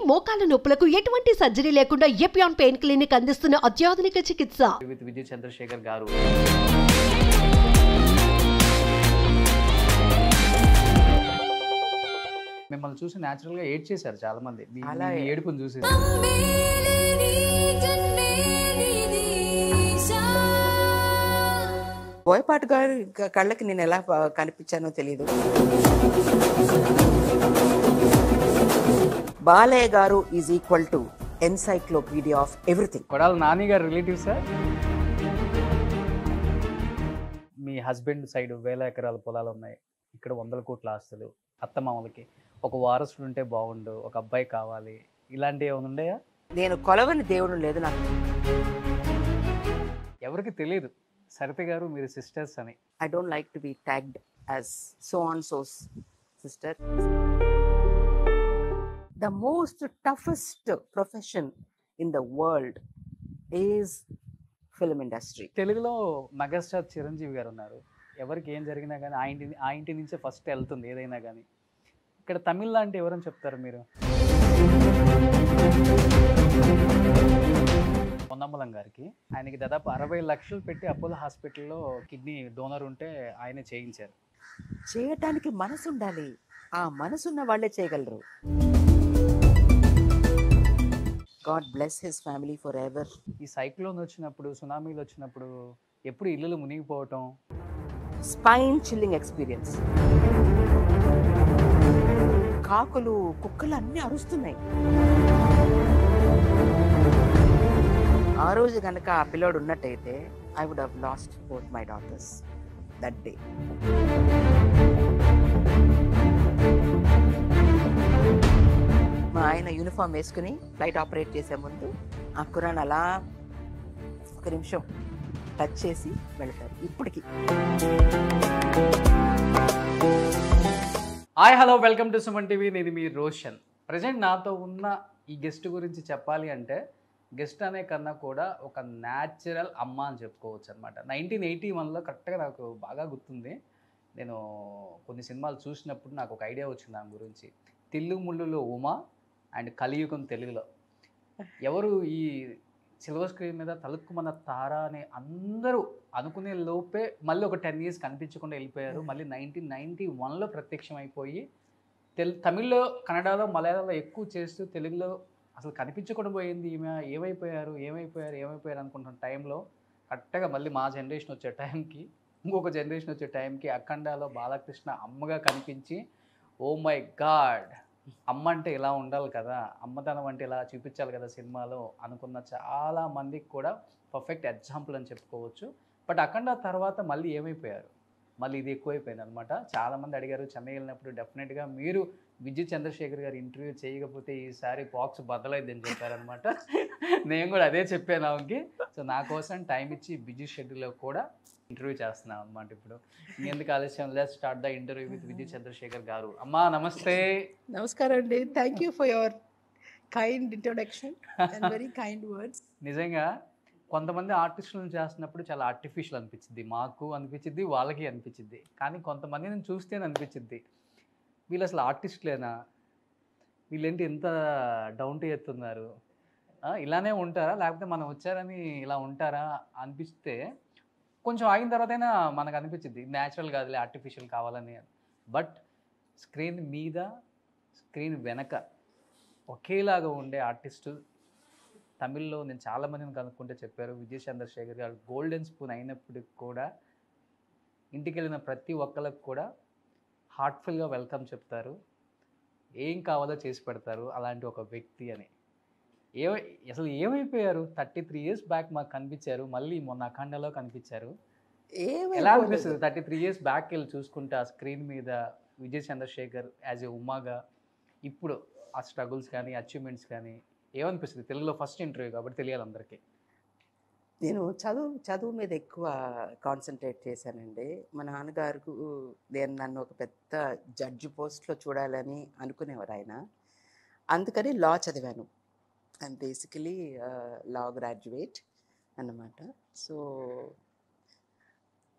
మోకాల నొప్పులకు ఎటువంటి సర్జరీ లేకుండా ఎపియాన్ పెయిన్ క్లినిక్ అందిస్తున్న అత్యాధునిక చికిత్స. విత్ విజయ్ చంద్రశేఖర్ గారు మిమ్మల్ని చూసి న్యాచురల్ గా ఏడ్ చేశారు చాలా మంది. మీ ఏడుపుని చూసి బోయపాటి గారి కళ్ళకి నేను ఎలా కనిపించానో తెలియదు. Balayya garu is equal to encyclopedia of everything. Kodali Nani గారు రిలేటివ్ సార్. మీ హస్బెండ్ సైడ్ 1000 ఎకరాల పొలాలు ఉన్నాయి, ఇక్కడ 100 కోట్ల ఆస్తులు, అత్తమామలకి ఒక వారసుడు ఉంటే బాగుండు, ఒక అబ్బాయి కావాలి, ఇలాంటివి ఏమైనా ఉన్నాయా? నేను కొలవని దేవుడు లేదు నాకు. ఎవరికి తెలియదు సరిత గారు మీరు సిస్టర్స్ అని. I don't like to be tagged as so and so's sister. The most toughest profession in the world is film industry. తెలుగులో మెగాస్టార్ చిరంజీవి గారు ఉన్నారు. ఎవరికి ఏం జరిగినా కానీ ఆ ఇంటి నుంచే ఫస్ట్ వెళ్తుంది ఏదైనా కానీ. ఇక్కడ తమిళ అంటే ఎవరని చెప్తారు మీరు? పొన్నమ్మలం గారికి ఆయనకి దాదాపు 60 లక్షలు పెట్టి అపోలో హాస్పిటల్లో కిడ్నీ డోనర్ ఉంటే ఆయనే చేయించారు. చేయటానికి మనసు ఉండాలి, ఆ మనసున్న వాళ్ళే చేయగలరు. God bless his family for ever. ఈ సైక్లోన్ వచ్చినప్పుడు, సునామీలు వచ్చినప్పుడు ఎప్పుడు ఇల్లులు మునిగిపోవటం, స్పైన్ చిల్లింగ్ ఎక్స్పీరియన్స్. కాకులు కుక్కలు అన్నీ అరుస్తున్నాయి. ఆ రోజు కనుక ఆ పిల్లోడు ఉన్నట్టయితే I would have lost both my daughters that day. మా ఆయన యూనిఫామ్ వేసుకుని ఫ్లైట్ ఆపరేట్ చేసే ముందు ఆ కురాన్ అలా ఒక నిమిషం టచ్ చేసి వెళ్తారు ఇప్పటికి. Hi hello welcome to Suman TV. నేను మీ రోషన్. ప్రజెంట్ నాతో ఉన్న ఈ గెస్ట్ గురించి చెప్పాలి అంటే గెస్ట్ అనే కన్నా కూడా ఒక న్యాచురల్ అమ్మ అని చెప్పుకోవచ్చు అనమాట. 1981లో కరెక్ట్గా నాకు బాగా గుర్తుంది. నేను కొన్ని సినిమాలు చూసినప్పుడు నాకు ఒక ఐడియా వచ్చింది దాని గురించి. తిల్లు ముళ్ళులో ఉమా అండ్ కలియుగం తెలుగులో. ఎవరు ఈ సిల్వర్ స్క్రీన్ మీద తలుక్కుమన్న తార అని అందరూ అనుకునే లోపే మళ్ళీ ఒక 10 years కనిపించకుండా వెళ్ళిపోయారు. మళ్ళీ 1991లో ప్రత్యక్షం అయిపోయి తమిళ్లో, కన్నడలో, మలయాళంలో ఎక్కువ చేస్తూ తెలుగులో అసలు కనిపించకుండా పోయింది. ఈమె ఏమైపోయారు అనుకుంటున్న టైంలో కరెక్ట్గా మళ్ళీ మా జనరేషన్ వచ్చే టైంకి, ఇంకొక జనరేషన్ వచ్చే టైంకి అఖండాలో బాలకృష్ణ అమ్మగా కనిపించి, ఓ మై గాడ్, అమ్మ అంటే ఇలా ఉండాలి కదా, అమ్మతనం అంటే ఇలా చూపించాలి కదా సినిమాలో అనుకున్న చాలా మందికి కూడా పర్ఫెక్ట్ ఎగ్జాంపుల్ అని చెప్పుకోవచ్చు. బట్ అఖండ తర్వాత మళ్ళీ ఏమైపోయారు, మళ్ళీ ఇది ఎక్కువైపోయింది అనమాట. చాలామంది అడిగారు చెన్నై వెళ్ళినప్పుడు డెఫినెట్గా మీరు విజయ్ చంద్రశేఖర్ గారు ఇంటర్వ్యూ చేయకపోతే ఈసారి బాక్స్ బద్దలైద్దని చెప్పారనమాట. నేను కూడా అదే చెప్పాను ఆమెకి. సో నా కోసం టైం ఇచ్చి బిజీ షెడ్యూల్లో కూడా ఇంటర్వ్యూ చేస్తున్నాను అనమాట. ఇప్పుడు ఎందుకు ఆలస్యం, let's start the interview with Vijay Chandrasekhar garu. అమ్మా నమస్తే. నమస్కారం అండి. Thank you for your kind introduction and very kind words. నిజంగా కొంతమంది ఆర్టిస్టులను చేస్తున్నప్పుడు చాలా ఆర్టిఫిషియల్ అనిపించింది, మాకు అనిపించింది, వాళ్ళకి అనిపించింది. కానీ కొంతమందిని చూస్తేనే అనిపించింది వీళ్ళు అసలు ఆర్టిస్టులేనా, వీళ్ళేంటి ఎంత డౌన్ టు ఎర్త్ ఉన్నారు, ఇలానే ఉంటారా లేకపోతే మనం వచ్చారని ఇలా ఉంటారా అనిపిస్తే కొంచెం ఆగిన తర్వాతైనా మనకు అనిపించింది న్యాచురల్ కాదులే, ఆర్టిఫిషియల్ కావాలని. బట్ స్క్రీన్ మీద, స్క్రీన్ వెనక ఒకేలాగా ఉండే ఆర్టిస్టు తమిళ్లో నేను చాలామందిని కనుక్కుంటే చెప్పారు విజయ్ చంద్రశేఖర్ గారు గోల్డెన్ స్పూన్ అయినప్పటికి కూడా ఇంటికి వెళ్ళిన ప్రతి ఒక్కరికి కూడా హార్ట్ఫుల్గా వెల్కమ్ చెప్తారు, ఏం కావాలో చేసి పెడతారు అలాంటి ఒక వ్యక్తి అని. అసలు ఏమైపోయారు? 33 years బ్యాక్ మాకు కనిపించారు, మళ్ళీ మొన్న అఖండలో కనిపించారు. ఎలా అనిపిస్తుంది 33 years బ్యాక్ వెళ్ళి చూసుకుంటే ఆ స్క్రీన్ మీద విజయ్ చంద్రశేఖర్ యాజ్ ఏ ఉమాగా ఇప్పుడు ఆ స్ట్రగుల్స్ కానీ అచీవ్మెంట్స్ కానీ ఏమనిపిస్తుంది? తెలుగులో ఫస్ట్ ఇంటర్వ్యూ కాబట్టి తెలియాలి అందరికీ. నేను చదువు మీద ఎక్కువ కాన్సన్ట్రేట్ చేశానండి. మా నాన్నగారు నేను నన్ను ఒక పెద్ద జడ్జి పోస్ట్లో చూడాలని అనుకునేవారు ఆయన. అందుకని లా చదివాను. ఐఎమ్ బేసికలీ లా గ్రాడ్యుయేట్ అన్నమాట. సో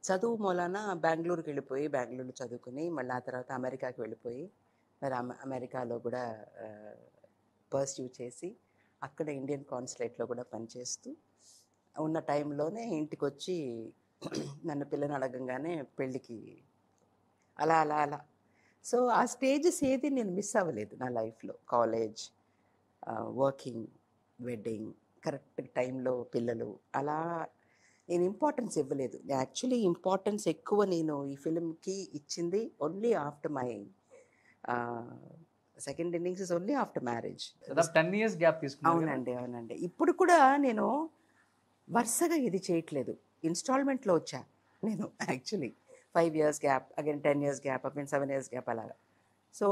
చదువు మూలాన బెంగళూరుకి వెళ్ళిపోయి బెంగళూరులో చదువుకుని మళ్ళీ ఆ తర్వాత అమెరికాకి వెళ్ళిపోయి మరి అమెరికాలో కూడా పర్స్యూ చేసి అక్కడ ఇండియన్ కాన్సులేట్లో కూడా పనిచేస్తూ ఉన్న టైంలోనే ఇంటికి వచ్చి నన్ను పిల్లని అడగంగానే పెళ్ళికి అలా అలా అలా. సో ఆ స్టేజెస్ ఏది నేను మిస్ అవ్వలేదు నా లైఫ్లో. కాలేజ్, వర్కింగ్, వెడ్డింగ్, కరెక్ట్ టైంలో పిల్లలు, అలా నేను ఇంపార్టెన్స్ ఇవ్వలేదు. యాక్చువల్లీ ఇంపార్టెన్స్ ఎక్కువ నేను ఈ ఫిలింకి ఇచ్చింది only after my second innings is only after marriage. 10 years gap తీసుకున్నాను. అవునండి, అవునండి. ఇప్పుడు కూడా నేను వరుసగా ఇది చేయట్లేదు, ఇన్స్టాల్మెంట్లో వచ్చా నేను. Actually 5 years gap, again 10 years gap, again 7 years gap అలాగా. సో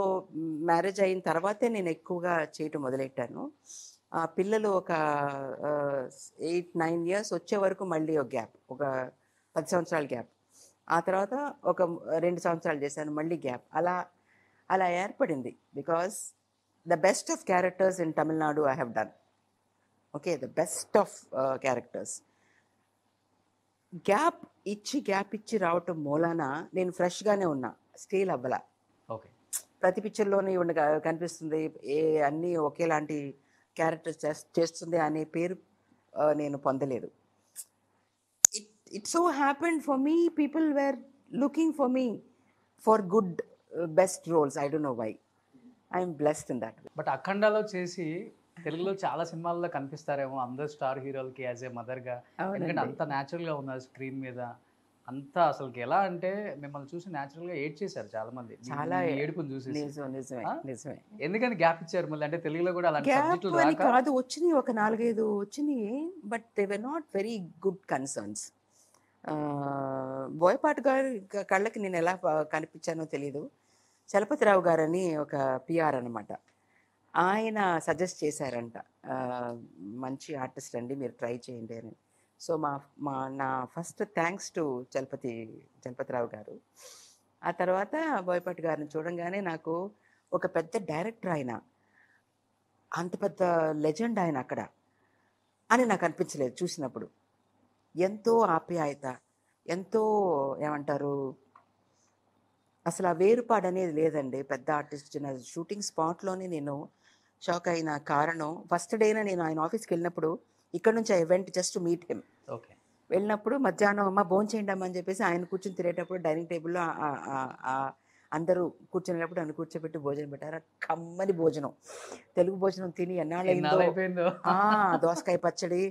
మ్యారేజ్ అయిన తర్వాతే నేను ఎక్కువగా చేయటం మొదలెట్టాను. ఆ పిల్లలు ఒక 8-9 years వచ్చే వరకు మళ్ళీ ఒక గ్యాప్, ఒక 10 సంవత్సరాల గ్యాప్. ఆ తర్వాత ఒక 2 సంవత్సరాలు చేశాను, మళ్ళీ గ్యాప్. అలా అలా ఏర్పడింది. Because the best of characters in Tamil Nadu I have done. Okay, the best of characters. Gap ఇచ్చి రావటం మూలాన నేను ఫ్రెష్గానే ఉన్నా, స్టీల్ అవ్వలా. ఓకే. ప్రతి పిక్చర్లోనే కనిపిస్తుంది, అన్నీ ఒకేలాంటి క్యారెక్టర్స్ చేస్తుంది అనే పేరు నేను పొందలేదు. It so happened for me, people were looking for me for good best roles. I don't know why, I'm blessed in that. But అఖండాలో చేసి తెలుగులో చాలా సినిమాల్లో కనిపిస్తారేమో అందరు స్టార్ హీరోలకి యాజ్ ఏ మదర్గా. ఎందుకంటే అంత న్యాచురల్గా ఉన్నారు స్క్రీన్ మీద. అంతా అసలుకి ఎలా అంటే మిమ్మల్ని చూసి న్యాచురల్గా ఏడ్ చేశారు చాలా మంది. చాలా ఏడుపుని చూసి నిజమే. ఎందుకని గ్యాప్ ఇచ్చారు మళ్ళీ? అంటే తెలుగులో కూడా అలాంటి సబ్జెక్టులు గ్యాప్ అని రాక కాదు, వచ్చినాయి ఒక 4-5 వచ్చినాయి, but they were not very good concerns. Boyapati గారి కళ్ళకి నేను ఎలా కనిపించానో తెలీదు. చలపతిరావు గారని ఒక పిఆర్ అనమాట, ఆయన సజెస్ట్ చేశారంట, మంచి ఆర్టిస్ట్ అండి మీరు ట్రై చేయండి అని. సో నా ఫస్ట్ థ్యాంక్స్ టు చలపతిరావు గారు. ఆ తర్వాత బోయపాటి గారిని చూడంగానే నాకు ఒక పెద్ద డైరెక్టర్ ఆయన, అంత పెద్ద లెజెండ్ ఆయన అక్కడ అని నాకు అనిపించలేదు చూసినప్పుడు. ఎంతో ఆప్యాయత, ఎంతో ఏమంటారు, అసలు ఆ వేరుపాడు అనేది లేదండి. పెద్ద ఆర్టిస్ట్ చిన్న షూటింగ్ స్పాట్లోనే నేను షాక్ అయిన కారణం, ఫస్ట్ డేన నేను ఆయన ఆఫీస్కి వెళ్ళినప్పుడు, ఇక్కడ నుంచి I went just to meet him. Okay. వెళ్ళినప్పుడు మధ్యాహ్నం అమ్మ భోజనం చేయండి అమ్మ అని చెప్పేసి ఆయన కూర్చొని తినేటప్పుడు డైనింగ్ టేబుల్లో అందరూ కూర్చునేటప్పుడు నన్ను కూర్చోబెట్టి భోజనం పెట్టారు. కమ్మని భోజనం, తెలుగు భోజనం తిని ఎన్నాళ్ళైందో. దోసకాయ పచ్చడి,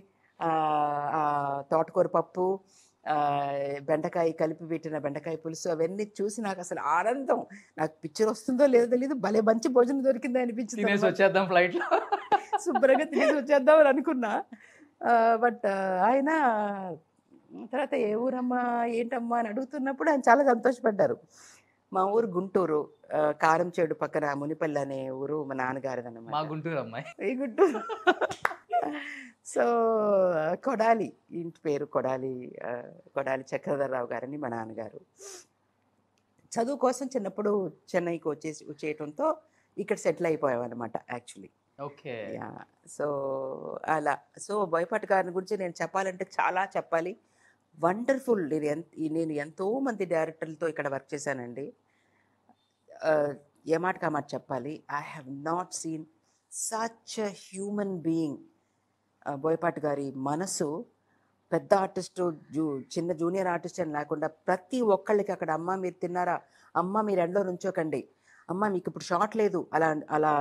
తోటకూర పప్పు, బెండకాయ కలిపి పెట్టిన బెండకాయ పులుసు, అవన్నీ చూసి నాకు అసలు ఆనందం. నాకు పిక్చర్ వస్తుందో లేదో తెలియదు, భలే మంచి భోజనం దొరికింది అనిపించింది. వచ్చేద్దాం ఫ్లైట్లో, శుభ్రంగా తినేసి వచ్చేద్దాం అని అనుకున్నా. బట్ ఆయన తర్వాత ఏ ఊరమ్మా ఏంటమ్మా అని అడుగుతున్నప్పుడు ఆయన చాలా సంతోషపడ్డారు. మా ఊరు గుంటూరు, కారంచేడు పక్కన మునిపల్లి అనే ఊరు మా నాన్నగారిది మా అన్నమాట. గుంటూరు అమ్మాయి. ఈ గుంటూరు. సో కొడాలి, ఇంటి పేరు కొడాలి చక్రధరరావు గారని మా నాన్నగారు. చదువు కోసం చిన్నప్పుడు చెన్నైకి వచ్చేయటంతో ఇక్కడ సెటిల్ అయిపోయాం అనమాట యాక్చువల్లీ. ఓకే. సో అలా. సో బోయపాటి గారిని గురించి నేను చెప్పాలంటే చాలా చెప్పాలి. వండర్ఫుల్. నేను ఎంతో మంది డైరెక్టర్లతో ఇక్కడ వర్క్ చేశానండి. ఏ మాటకి ఆ మాట చెప్పాలి. I have not seen such a human being. Boyapati గారి మనసు, పెద్ద ఆర్టిస్టు చిన్న జూనియర్ ఆర్టిస్ట్ అని లేకుండా ప్రతి ఒక్కళ్ళకి అక్కడ అమ్మ మీరు తిన్నారా, అమ్మ మీరు ఎండలో నుంచోకండి, అమ్మ మీకు ఇప్పుడు షాట్ లేదు, అలా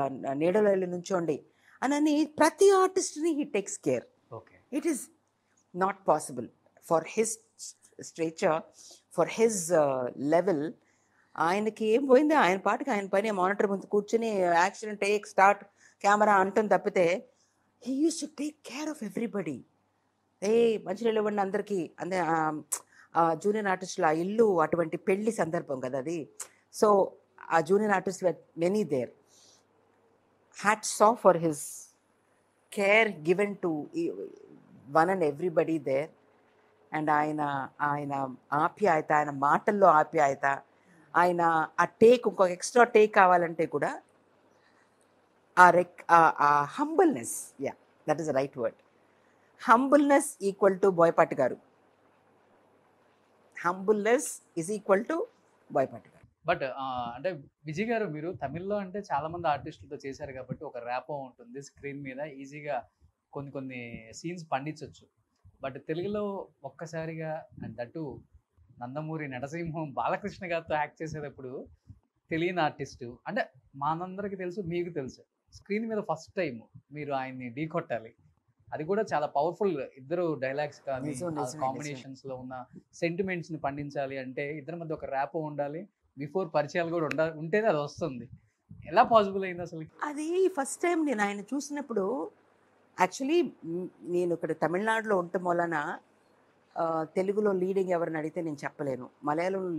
నీడలో వెళ్ళి నుంచోండి అని ప్రతి ఆర్టిస్ట్ని he takes care. Okay. It is not possible for his stature, for his level. ఆయనకి ఏం పోయింది, ఆయన పాటికి ఆయన పని మానిటర్ ముందు కూర్చుని యాక్షన్ టేక్ స్టార్ట్ కెమెరా అంటుంది తప్పితే he use to take care of everybody. మంచినీళ్ళు ఇవ్వండి అందరికీ. అందే జూనియర్ ఆర్టిస్టులు ఆ ఇల్లు అటువంటి పెళ్లి సందర్భం కదా అది. సో ఆ junior artist many there. Hats off for his care given to one and everybody there. And ఆయన ఆప్యాయత, ఆయన మాటల్లో ఆప్యాయత, ఆయన ఆ టేక్ ఇంకొక ఎక్స్ట్రా టేక్ కావాలంటే కూడా ఆ humbleness, that is the right word. Humbleness equal to Boyapati garu. Humbleness is equal to Boyapati garu. But అంటే విజయ్ గారు మీరు తమిళ్లో అంటే చాలా మంది ఆర్టిస్టులతో చేశారు కాబట్టి ఒక ర్యాపో ఉంటుంది స్క్రీన్ మీద ఈజీగా కొన్ని సీన్స్ పండించవచ్చు. బట్ తెలుగులో ఒక్కసారిగా అండ్ దట్టు నందమూరి నటసింహం బాలకృష్ణ గారితో యాక్ట్ చేసేటప్పుడు తెలియని ఆర్టిస్టు అంటే మనందరికీ తెలుసు, మీకు తెలుసు, స్క్రీన్ మీద ఫస్ట్ టైం మీరు ఆయన్ని ఢీ కొట్టాలి. అది కూడా చాలా పవర్ఫుల్. ఇద్దరు డైలాగ్స్ కానీ కాంబినేషన్స్ లో ఉన్న సెంటిమెంట్స్ ని పండించాలి అంటే ఇద్దరి మధ్య ఒక ర్యాపో ఉండాలి, బిఫోర్ పరిచయాలు కూడా ఉంటేనే అది వస్తుంది. ఎలా పాసిబుల్ అయింది అసలు? అది ఫస్ట్ టైం నేను ఆయన చూసినప్పుడు యాక్చువల్లీ నేను ఇక్కడ తమిళనాడులో ఉండటం వలన తెలుగులో లీడింగ్ ఎవరిని అడిగితే నేను చెప్పలేను, మలయాళంలో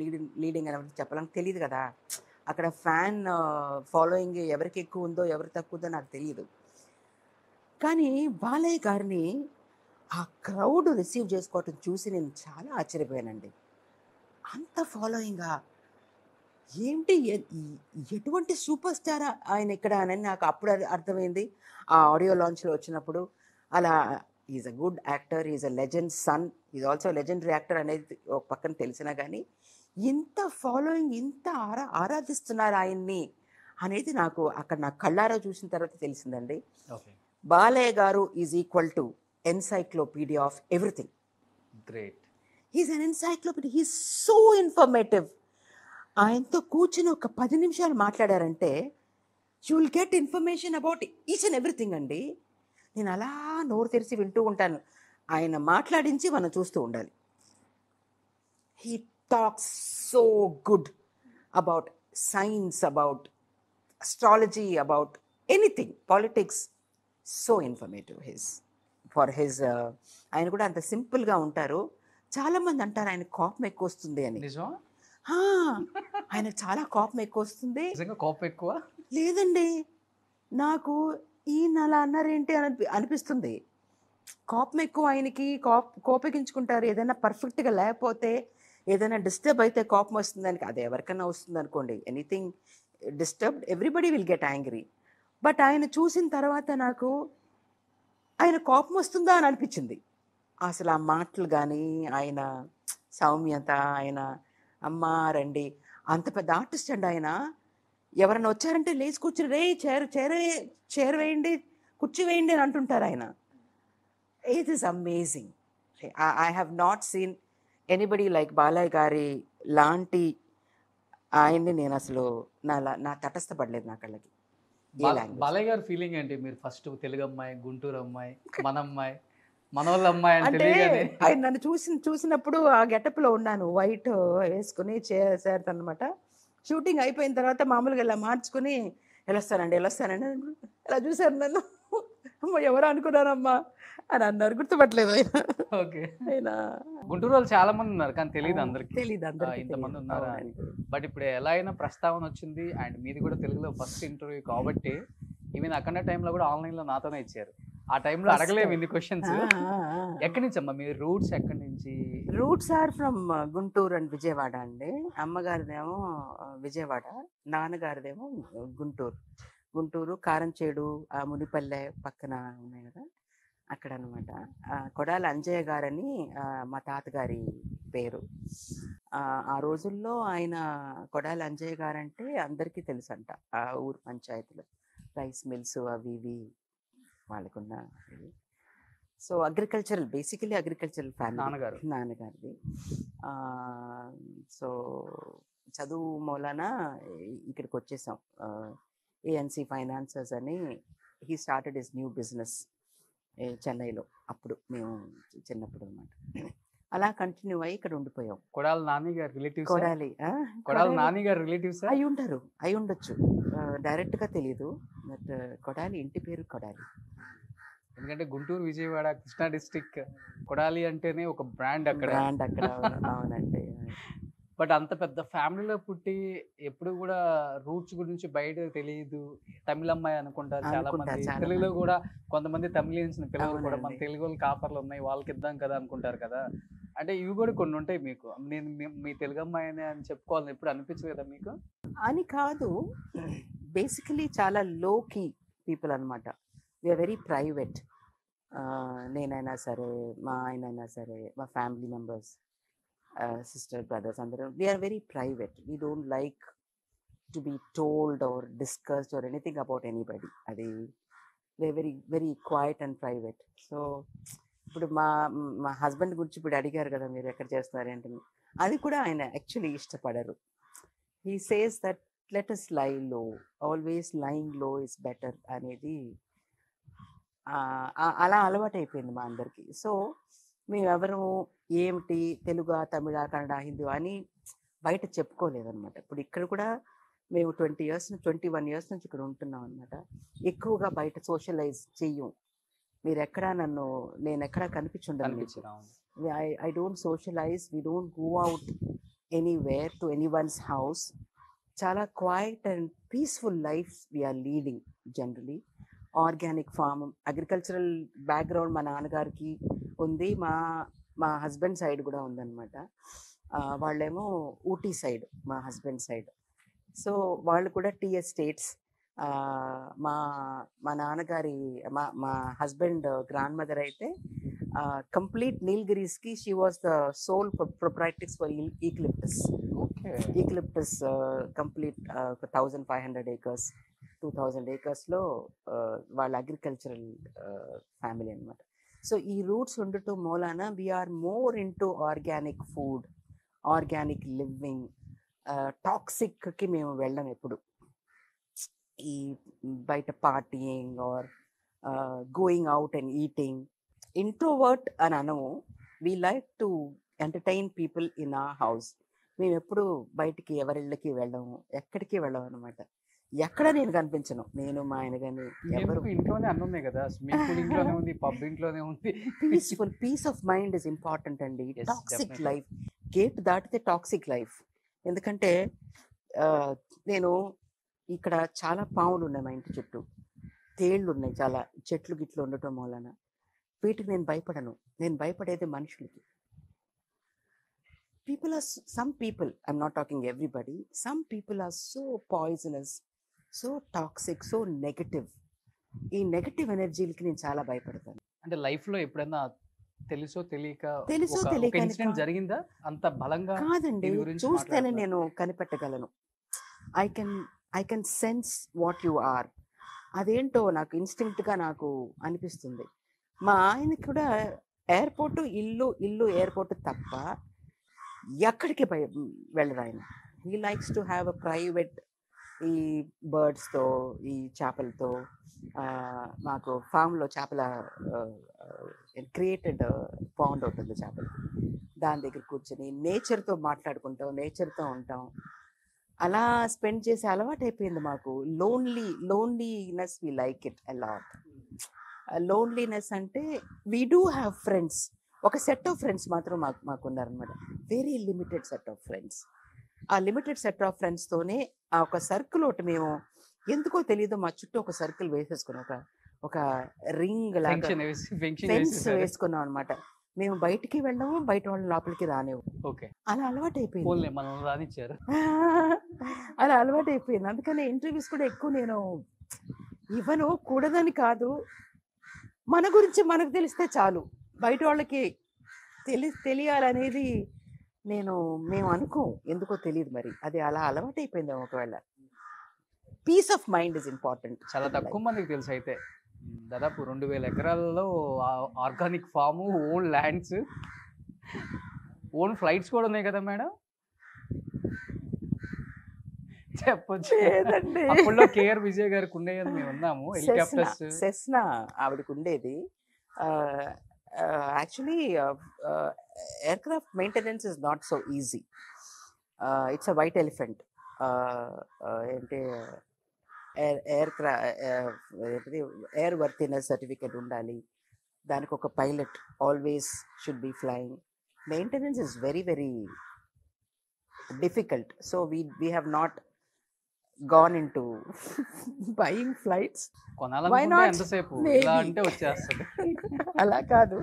లీడింగ్ ఎవరికి చెప్పాలని తెలియదు కదా. అక్కడ ఫ్యాన్ ఫాలోయింగ్ ఎవరికి ఎక్కువ ఉందో ఎవరికి తక్కువ ఉందో నాకు తెలియదు. కానీ బాలయ్య గారిని ఆ క్రౌడ్ రిసీవ్ చేసుకోవటం చూసి నేను చాలా ఆశ్చర్యపోయానండి. అంత ఫాలోయింగా ఏంటి, ఎటువంటి సూపర్ స్టార్ ఆయన ఇక్కడ అని నాకు అప్పుడు అర్థమైంది ఆ ఆడియో లాంచ్లో వచ్చినప్పుడు. అలా is a good actor, is a legend son, is also legendary actor అనేది ఒక పక్కన తెలిసినా కానీ ఇంత ఫాలోయింగ్, ఇంత ఆరాధిస్తున్నారు ఆయన్ని అనేది నాకు అక్కడ నా కళ్ళారా చూసిన తర్వాత తెలిసిందండి. Balayya garu is equal to encyclopedia of everything. Great. He's an encyclopedia, he's so informative. ఆయనతో కూర్చుని ఒక 10 నిమిషాలు మాట్లాడారంటే you will get information about each and everything అండి. నేను అలా నోరు తెరిచి వింటూ ఉంటాను, ఆయన మాట్లాడించి మనం చూస్తూ ఉండాలి. He talks so good about science, about astrology, about anything, politics. So informative for his. ఆయన కూడా అంత సింపుల్గా ఉంటారు. చాలామంది అంటారు ఆయన కోపం ఎక్కువ వస్తుంది అని. ఆయన చాలా కోపం ఎక్కువ వస్తుంది. కోపం ఎక్కువ లేదండి, నాకు ఈయన అలా అన్నారేంటి అని అనిపిస్తుంది. కోపం ఎక్కువ ఆయనకి, కోపగించుకుంటారు. ఏదైనా పర్ఫెక్ట్గా లేకపోతే, ఏదైనా డిస్టర్బ్ అయితే కోపం వస్తుంది దానికి. అది ఎవరికైనా వస్తుంది అనుకోండి, anything disturbed everybody will get angry. But ఆయన చూసిన తర్వాత నాకు ఆయన కోపం వస్తుందా అని అనిపించింది. అసలు ఆ మాటలు కానీ, ఆయన సౌమ్యత, ఆయన అమ్మా రండి, అంత పెద్ద ఆర్టిస్ట్ అండి ఆయన. ఎవరైనా వచ్చారంటే లేచి కూర్చుని రే చైర్ వేయండి, కుర్చీ వేయండి అని అంటుంటారు ఆయన. It is amazing. I have not seen anybody like Balayya గారి లాంటి ఆయన్ని నేను అసలు నా తటస్థపడలేదు నా కళ్ళకి. బాలయ్య గారి ఫీలింగ్ ఏంటి? మీరు ఫస్ట్ తెలుగు అమ్మాయి, గుంటూరు అమ్మాయి, మన అమ్మాయి, మనోళ్ళ అమ్మాయి అంటే ఆయన నన్ను చూసినప్పుడు ఆ గెటప్లో ఉన్నాను, వైట్ వేసుకుని చేశారనమాట. షూటింగ్ అయిపోయిన తర్వాత మామూలుగా ఇలా మార్చుకుని ఎలా వస్తానండి ఎలా చూశారు నన్ను. అమ్మ ఎవరు అనుకున్నానమ్మా అని అన్నారు, గుర్తుపట్టలేదు ఆయన. ఓకే. ఆయన గుంటూరు వాళ్ళు చాలా మంది ఉన్నారు కానీ తెలియదు అందరికి, తెలియదు ఇంతమంది ఉన్నారా అని. బట్ ఇప్పుడు ఎలా అయినా ప్రస్తావన వచ్చింది అండ్ మీది కూడా తెలుగులో ఫస్ట్ ఇంటర్వ్యూ కాబట్టి ఈవెన్ అక్కడ టైంలో కూడా ఆన్లైన్లో నాతోనే ఇచ్చారు. ఆ టైంలో అడగలేము ఇన్ని క్వశ్చన్స్. ఎక్కడి నుంచి అమ్మా మీ రూట్స్? ఎక్కడి నుంచి? Roots are from Guntur and Vijayawada అండి. అమ్మగారిదేమో విజయవాడ, నాన్నగారిదేమో గుంటూరు కారంచేడు, ఆ మునిపల్లె పక్కన ఉన్నాయి కదా అక్కడ అనమాట. కొడాలి అంజయ్య గారని మా తాతగారి పేరు. ఆ రోజుల్లో ఆయన కొడాలి అంజయ్య గారంటే అందరికీ తెలుసు అంట ఆ ఊరు పంచాయతీలో. రైస్ మిల్స్ అవి ఇవి వాళ్ళకున్న. సో బేసికలీ అగ్రికల్చరల్ ఫ్యామిలీ నాన్నగారిది. సో చదువు మూలన ఇక్కడికి వచ్చేసాం. ఏఎన్సి ఫైనాన్సర్స్ అని he started his new business చెన్నైలో. అప్పుడు మేము చిన్నప్పుడు అనమాట. అలా కంటిన్యూ అయ్యి ఇక్కడ ఉండిపోయాం. కొడాలి నాని గారి రిలేటివ్స్? కొడాలి నాని గారి రిలేటివ్స్ అయి ఉండొచ్చు, డైరెక్ట్గా తెలీదు. బట్ కొడాలి ఇంటి పేరు కొడాలి. ఎందుకంటే గుంటూరు, విజయవాడ, కృష్ణా డిస్ట్రిక్ట్ కొడాలి అంటేనే ఒక బ్రాండ్ అక్కడ. అవునండి. బట్ అంత పెద్ద ఫ్యామిలీలో పుట్టి ఎప్పుడు కూడా రూట్స్ గురించి బయట తెలియదు. తమిళ అమ్మాయి అనుకుంటారు చాలా మంది. తెలుగులో కూడా కొంతమంది తమిళియన్స్ పిల్లలు కూడా మన తెలుగు వాళ్ళు కాపర్లు ఉన్నాయి వాళ్ళకి ఇద్దాం కదా అనుకుంటారు కదా. అంటే ఇవి కూడా కొన్ని ఉంటాయి మీకు. నేను మీ తెలుగు అమ్మాయి అని చెప్పుకోవాలని ఎప్పుడు అనిపించదు కదా మీకు? అని కాదు, బేసికలీ చాలా లో కీ పీపుల్ అనమాట. We are very private. నేనైనా సరే, మా ఆయనైనా సరే, మా ఫ్యామిలీ మెంబర్స్, సిస్టర్ బ్రదర్స్ అందరూ we are very private. We don't like to be told or discussed or anything about anybody. అది very very quiet and private. So ఇప్పుడు మా మా హస్బెండ్ గురించి ఇప్పుడు అడిగారు కదా మీరు ఎక్కడ చేస్తున్నారు ఏంటి, అది కూడా ఆయన యాక్చువల్లీ ఇష్టపడరు. He says that let us లై లో, ఆల్వేస్ లైయింగ్ లో ఇస్ బెటర్ అనేది అలా అలవాటు అయిపోయింది మా అందరికి. సో మేమెవరు ఏమిటి తెలుగు, తమిళ, కన్నడ, హిందీ అని బయట చెప్పుకోలేదన్నమాట. ఇప్పుడు ఇక్కడ కూడా మేము 21 years నుంచి ఇక్కడ ఉంటున్నాం అనమాట. ఎక్కువగా బయట సోషలైజ్ చెయ్యం. మీరు ఎక్కడా నేను ఎక్కడా కనిపించుండను. I don't socialize, we don't go out anywhere to anyone's house. చాలా quiet and peaceful life we are leading generally. Organic farm, agricultural background మా నాన్నగారికి ఉంది, మా హస్బెండ్ సైడ్ కూడా ఉందన్నమాట. వాళ్ళేమో ఊటీ సైడ్ మా హస్బెండ్ సైడ్. సో వాళ్ళు కూడా టీ ఎస్టేట్స్. మా మా నాన్నగారి మా హస్బెండ్ గ్రాండ్ మదర్ అయితే కంప్లీట్ నీల్గిరీస్కి she was the sole proprietaries for eucalyptus. Eucalyptus complete 1500 acres 2000 acresలో వాళ్ళ అగ్రికల్చరల్ ఫ్యామిలీ అనమాట. సో ఈ రూట్స్ ఉండటం మూలాన we are more into organic food, organic living. టాక్సిక్కి మేము వెళ్ళం ఎప్పుడు. ఈ బయట partying or going out and eating. Introvert అని అనము. We like to entertain people in a house. మేము ఎప్పుడు బయటికి ఎవరిళ్ళకి వెళ్ళము, ఎక్కడికి వెళ్ళము అనమాట. ఎక్కడ నేను కనిపించను, నేను మా ఆయన కానీ ఎవరు. ఇంట్లోనే అన్నీ ఉన్నాయి కదా, స్విమ్మింగ్ పూల్ ఇంట్లోనే ఉంది, పబ్ ఇంట్లోనే ఉంది. Peaceful, peace of mind is important అండి. టాక్సిక్ లైఫ్, గేట్ దాటితే టాక్సిక్ లైఫ్. ఎందుకంటే నేను ఇక్కడ చాలా పాములు ఉన్నాయి మా ఇంటి చుట్టూ, తేళ్ళు ఉన్నాయి, చాలా చెట్లు గిట్లు ఉండటం వలన వీటికి నేను భయపడను. నేను భయపడేది మనుషులకి. People are, some people, I'm not talking everybody, some people are so poisonous, so toxic, so negative. ఈ నెగటివ్ ఎనర్జీలకి నేను చాలా భయపడతాను. అంటే లైఫ్లో ఎప్పుడైనా తెలుసో తెలియక ఇన్సిడెంట్ జరిగిందా అంత బలంగా? కాదండి, చూస్తేనే నేను కనిపెట్టగలను. I can sense what you are. అదేంటో నాకు ఇన్స్టింక్ట్గా నాకు అనిపిస్తుంది. మా ఆయనకి కూడా ఎయిర్పోర్టు ఇల్లు ఎయిర్పోర్ట్ తప్ప ఎక్కడికి వెళ్ళరు ఆయన. He likes to have a private, ఈ బర్డ్స్తో, ఈ చేపలతో. మాకు ఫామ్లో చేపల క్రియేటెడ్ పాండ్ ఉంటుంది చేపలు, దాని దగ్గర కూర్చొని నేచర్తో మాట్లాడుకుంటాం, నేచర్తో ఉంటాం. అలా స్పెండ్ చేసే అలవాటు అయిపోయింది మాకు. Loneliness we like it a lot. Loneliness అంటే వీ డూ హ్యావ్ ఫ్రెండ్స్. ఒక సెట్ ఆఫ్ ఫ్రెండ్స్ మాత్రం మాకున్నారనమాట. Very limited set of friends. ఆ లిమిటెడ్ సెట్ ఆఫ్ ఫ్రెండ్స్తోనే ఆ ఒక సర్కిల్ ఒకటి మేము ఎందుకో తెలియదు మా చుట్టూ ఒక సర్కిల్ వేసేసుకుని ఒక రింగ్ లాగా ఫెన్స్ వేసుకున్నాం అనమాట. మేము బయటికి వెళ్ళాము, బయట వాళ్ళ లోపలికి రానేవు. అలా అలవాటు అయిపోయింది. అలా అలవాటు అయిపోయింది. అందుకని ఇంటర్వ్యూస్ కూడా ఎక్కువ నేను ఇవ్వను. కూడదని కాదు, మన గురించి మనకు తెలిస్తే చాలు, బయట వాళ్ళకి తెలియాలనేది మేము అనుకోం. ఎందుకో తెలియదు మరి, అది అలా అలవాటు అయిపోయింది. ఒకవేళ peace of mind is important. చాలా తక్కువ మందికి తెలుసు. అయితే దాదాపు 2000 ఎకరాలలో organic farm, own lands, own flights కూడా ఉన్నాయి కదా మేడం, చెప్పొచ్చు. అప్పుడులో కేఆర్ విజయ్ గారికి ఉండేది, మేము ఉన్నాము. హెలికాప్టర్స్ సెస్నా ఆవిడకి ఉండేది. Actually aircraft maintenance is not so easy. It's a white elephant. ఏంటి ఎయిర్ వర్తినెస్ సర్టిఫికేట్ ఉండాలి, దానికి ఒక pilot always should be flying. Maintenance is very very difficult. So we have not gone into buying flights. Why not? అలా కాదు,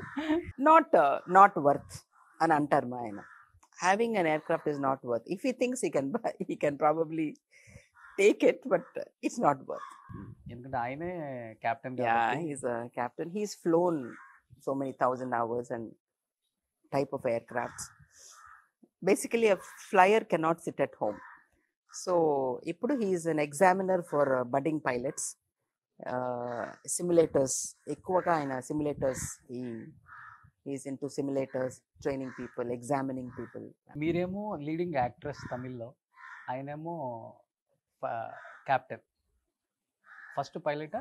not worth అని అంటారు మా ఆయన. Having an aircraft is not worth. If he thinks he can buy, he can probably take it, but it's not worth. ఎందుకంటే ఆయనే captain. Yeah, he's a captain. He's flown so many 1000 hours and type of aircrafts. Basically a flyer cannot sit at home. So ఇప్పుడు he's an examiner for budding pilots. Simulators ఎక్కువగా ఆయన simulators is in to simulators, training people, examining people. మీరేమో leading actress తమిళ్లో, ఆయనేమో captain. First పైలటా?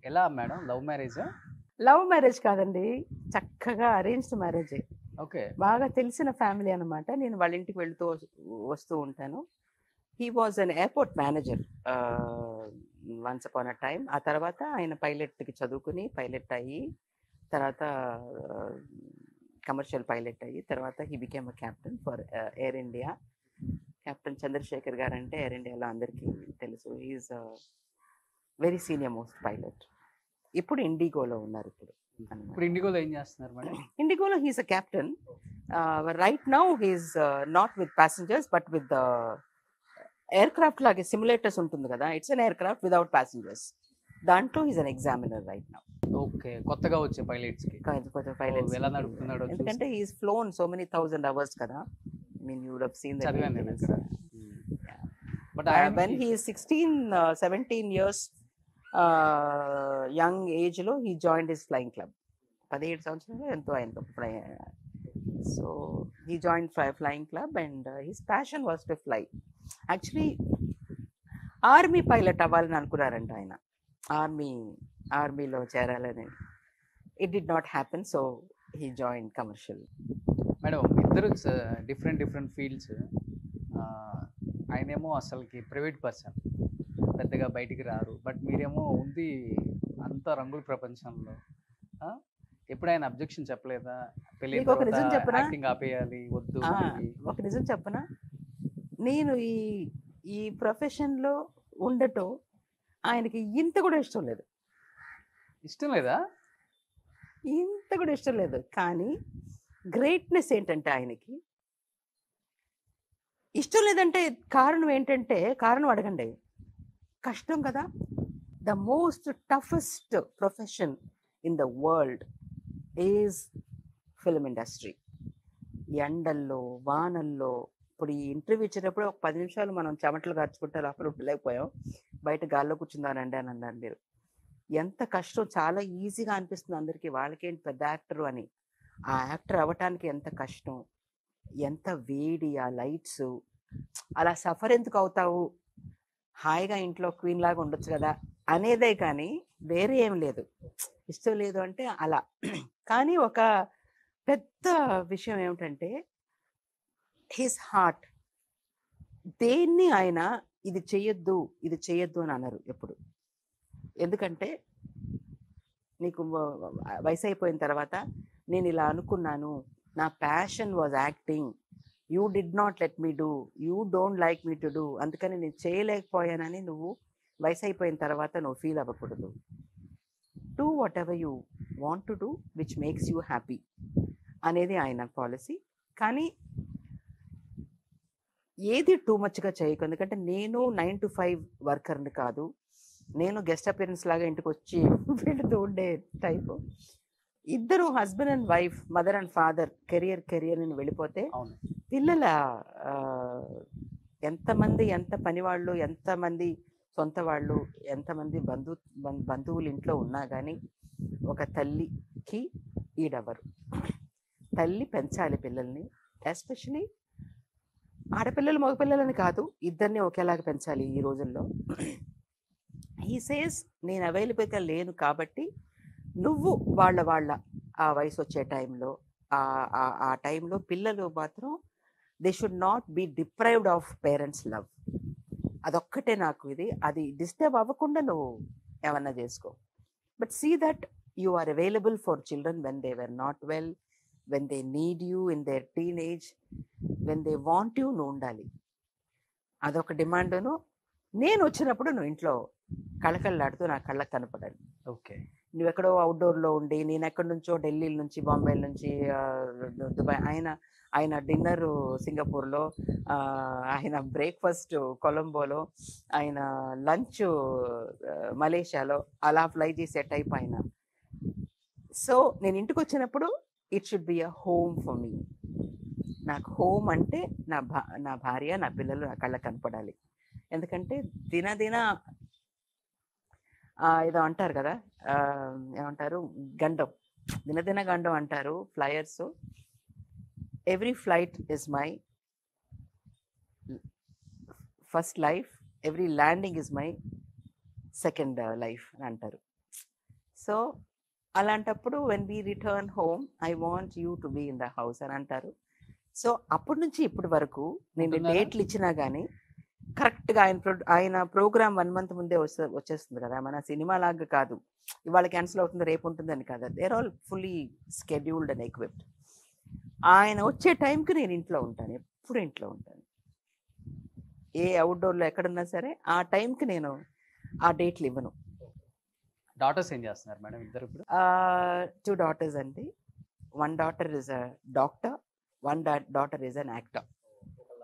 ఎలా madam, love మ్యారేజా? Love marriage కాదండి, చక్కగా అరేంజ్డ్ మ్యారేజ్. ఓకే. బాగా తెలిసిన ఫ్యామిలీ అనమాట. నేను వాళ్ళ ఇంటికి వెళ్తూ వస్తూ ఉంటాను. He was an airport manager once upon a time. ఆ తర్వాత ఆయన పైలట్కి చదువుకుని పైలట్ అయ్యి, తర్వాత కమర్షియల్ పైలట్ అయ్యి, తర్వాత he became a captain for Air India. Captain Chandrashekhar garu అంటే ఎయిర్ ఇండియాలో అందరికీ తెలుసు. He's very senior most pilot. ఇప్పుడు ఇండిగోలో ఉన్నారు. ఇప్పుడు ఇండిగోలో ఏం చేస్తున్నారు మేడం? ఇండిగోలో he's a captain. Right now he's not with passengers but with aircraft లాగే సిమ్యులేటర్స్ ఉంటుంది కదా, it's an aircraft without passengers. దాంట్లో he's an examiner right now. Okay, కొత్తగా వచ్చే పైలట్స్ కి కొంచెం పైలట్స్ ఎలా నడుపుతున్నాడో ఎందుకంటే he's flown so many 1000 hours కదా. I mean, you would have seen that. చదివాను నేను అక్కడ. But When he is 16, 17 years young age లో he joined his flying club. 17 సంవత్సరాలు ఎంతో ఆయనకు fly. So he joined flying club and his passion was to fly. Actually army pilot అవ్వాలని అనుకున్నారంట ఆయన. ఆర్మీలో చేరాలని. It did not happen, so he joined commercial. Madam, ఇద్దరు different fields. ఆయనేమో అసలుకి ప్రైవేట్ పర్సన్, పెద్దగా బయటికి రారు. బట్ మీరేమో ఉంది అంత రంగుల ప్రపంచంలో. ఎప్పుడు ఆయన అబ్జెక్షన్ చెప్పలేదా? పెళ్లి ఒక నిజం చెప్పనా? యాక్టింగ్ ఆపేయాలి వద్దు. ఒక నిజం చెప్పనా, నేను ఈ ప్రొఫెషన్లో ఉండటం ఆయనకి ఇంత కూడా ఇష్టం లేదు. ఇష్టం లేదా? ఇంత కూడా ఇష్టం లేదు. కానీ గ్రేట్నెస్ ఏంటంటే ఆయనకి ఇష్టం లేదంటే కారణం ఏంటంటే, కారణం అడగండి. కష్టం కదా. The most toughest profession in the world is film industry. ఎండల్లో వానల్లో ఇప్పుడు ఈ ఇంటర్వ్యూ ఇచ్చేటప్పుడు ఒక 10 నిమిషాలు మనం చెమటలు కార్చుకుంటే లోపల ఉండలేకపోయాం, బయట గాల్లో కూర్చుందానండి అని అన్నారు మీరు. ఎంత కష్టం. చాలా ఈజీగా అనిపిస్తుంది అందరికీ, వాళ్ళకేంటి పెద్ద యాక్టర్ అని. ఆ యాక్టర్ అవ్వటానికి ఎంత కష్టం, ఎంత వేడి, ఆ లైట్స్. అలా సఫర్ ఎందుకు అవుతావు, హాయిగా ఇంట్లో క్వీన్ లాగా ఉండొచ్చు కదా అనేదే, కానీ వేరే ఏం లేదు. ఇష్టం లేదు అంటే అలా. కానీ ఒక పెద్ద విషయం ఏమిటంటే హిస్ హార్ట్. దేన్ని ఆయన ఇది చెయ్యొద్దు అని అనరు ఎప్పుడు. ఎందుకంటే నీకు వయసు అయిపోయిన తర్వాత నేను ఇలా అనుకున్నాను, నా passion was acting, you did not let me do, you don't like me to do, అందుకని నేను చేయలేకపోయానని నువ్వు వయసు అయిపోయిన తర్వాత నువ్వు ఫీల్ అవ్వకూడదు. Do what ever you want to do which makes you happy అనేది ఆయన పాలసీ. కానీ ఏది టూ మచ్గా చేయకు. ఎందుకంటే నేను 9 to 5 వర్కర్ని కాదు, నేను గెస్ట్ అపియరెన్స్ లాగా ఇంటికి వచ్చి వెళుతూ ఉండే టైపు. ఇద్దరు husband and wife, mother and father career అని వెళ్ళిపోతే పిల్లల ఎంతమంది, ఎంత పనివాళ్ళు, ఎంతమంది సొంత వాళ్ళు, ఎంతమంది బంధువులు ఇంట్లో ఉన్నా కానీ ఒక తల్లికి ఈడవరు. తల్లి పెంచాలి పిల్లల్ని, ఎస్పెషలీ ఆడపిల్లలు మగపిల్లలని కాదు, ఇద్దరిని ఒకేలాగా పెంచాలి ఈ రోజుల్లో. హీ సేస్ నేను అవైలబుల్గా లేను కాబట్టి నువ్వు వాళ్ళ ఆ వయసు వచ్చే టైంలో, ఆ టైంలో పిల్లలు మాత్రం they should not be deprived of parents love. అదొక్కటే నాకు ఇది. అది డిస్టర్బ్ అవ్వకుండా నువ్వు ఏమన్నా చేసుకో. But see that you are available for children when they were not well, when they need you in their teenage, when they want you నువ్వు ఉండాలి. అదొక డిమాండును. నేను వచ్చినప్పుడు నువ్వు ఇంట్లో కళకళలాడుతూ నా కళ్ళకు కనపడాలి. ఓకే. నువ్వెక్కడో అవుట్డోర్లో ఉండి, నేను ఎక్కడి నుంచో ఢిల్లీ నుంచి, బాంబే నుంచి, దుబాయ్, ఆయన డిన్నర్ సింగపూర్లో, ఆయన బ్రేక్ఫాస్ట్ కొలంబోలో, ఆయన లంచ్ మలేషియాలో, అలా ఫ్లై చేసే టైప్ ఆయన. సో నేను ఇంటికి వచ్చినప్పుడు it should be a home for me. నాకు హోమ్ అంటే నా భార్య, నా పిల్లలు నా కళ్ళ కనపడాలి. ఎందుకంటే దినదిన ఏదో అంటారు కదా, ఏమంటారు, గండం, దినదిన గండం అంటారు flyers. Every flight is my first life, every landing is my second life అని అంటారు. సో అలాంటప్పుడు when we return home I want you to be in the house అని అంటారు. సో అప్పటి నుంచి ఇప్పటి వరకు నేను ఉంటున్నారా? డేట్లు ఇచ్చినా కానీ కరెక్ట్గా ఆయన ప్రోగ్రామ్ 1 month ముందే వచ్చేస్తుంది కదా. మన సినిమా లాగా కాదు, ఇవాళ క్యాన్సిల్ అవుతుంది రేపు ఉంటుందని కాదు. They're all fully scheduled and equipped. ఆయన వచ్చే టైంకి నేను ఇంట్లో ఉంటాను, ఎప్పుడు ఇంట్లో ఉంటాను. ఏ అవుట్డోర్లో ఎక్కడున్నా సరే ఆ టైంకి నేను ఆ డేట్లు ఇవ్వను. డాటర్స్ ఏం చేస్తున్నారు మేడం ఇద్దరు ఇప్పుడు? 2 daughters అండి. 1 daughter is a doctor, 1 daughter is an actor.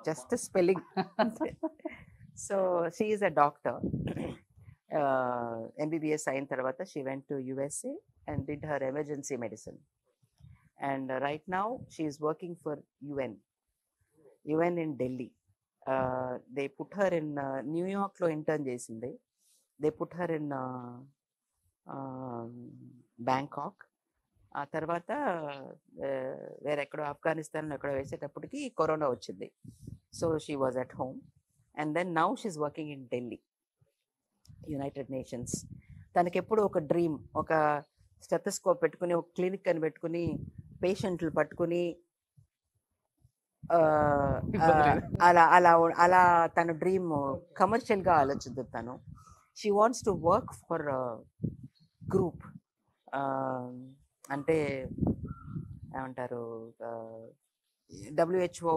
Just a spelling. So she is a doctor. MBBS అయిన తర్వాత she went to USA and did her emergency medicine. And right now she is working for UN in Delhi. They put her in New York లో intern చేసింది. They put her in Bangkok. ఆ తర్వాత వేరెక్కడో ఆఫ్ఘనిస్తాన్ ఎక్కడో వేసేటప్పటికి corona వచ్చింది. So she was at home and then now she's working in Delhi, United Nations. తనకి ఎప్పుడు ఒక డ్రీమ్, ఒక స్టెథోస్కోప్ పెట్టుకుని, ఒక క్లినిక్ అని పెట్టుకుని, పేషెంట్లు పట్టుకుని అలా అలా అలా తన డ్రీమ్ కమర్షియల్గా ఆలోచిద్దు తను. She wants to work for group, అంటే ఏమంటారు, WHO,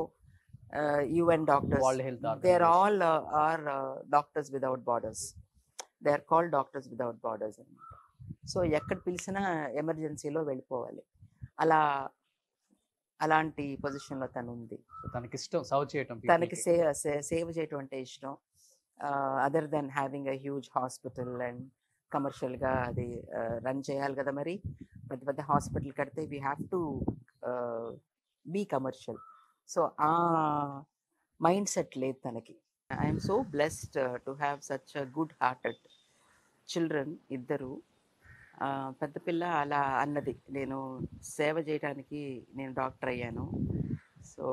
UN doctors, World Health they are Organization. all are doctors without borders. They are called doctors without borders అన్నమాట. సో ఎక్కడ పిలిచినా ఎమర్జెన్సీలో వెళ్ళిపోవాలి. అలాంటి పొజిషన్లో తను ఉంది. తనకి ఇష్టం సర్వ్ చేయటం, తనకి సేవ్ చేయటం అంటే ఇష్టం. Other than having a huge hospital and కమర్షియల్గా అది రన్ చేయాలి కదా. మరి పెద్ద పెద్ద హాస్పిటల్ కడితే we have to be commercial. So ఆ మైండ్ సెట్ లేదు తనకి. I'm so blessed to have such a good hearted children, ఇద్దరు. పెద్ద పిల్ల అలా అన్నది, నేను సేవ చేయడానికి నేను డాక్టర్ అయ్యాను. సో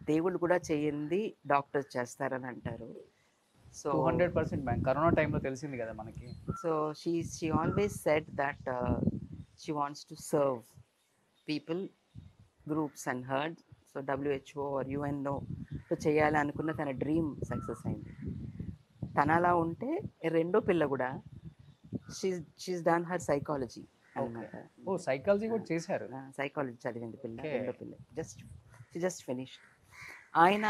దేవుళ్ళు కూడా చేయింది డాక్టర్స్ చేస్తారని అంటారు. సో 200% మ్యామ్, కరోనా టైంలో తెలిసింది కదా మనకి. So she always said that she wants to serve people, groups and herds. So WHO or UNO తో చేయాలి అనుకున్న తన డ్రీమ్ సక్సెస్ అయింది. తన అలా ఉంటే రెండో పిల్ల కూడా షీస్ డన్ హర్ సైకాలజీ అన్నమాట. ఓ సైకాలజీ కూడా చేశారు. సైకాలజీ చదివింది పిల్ల, Okay. రెండో పిల్ల. Just finish. ఆయన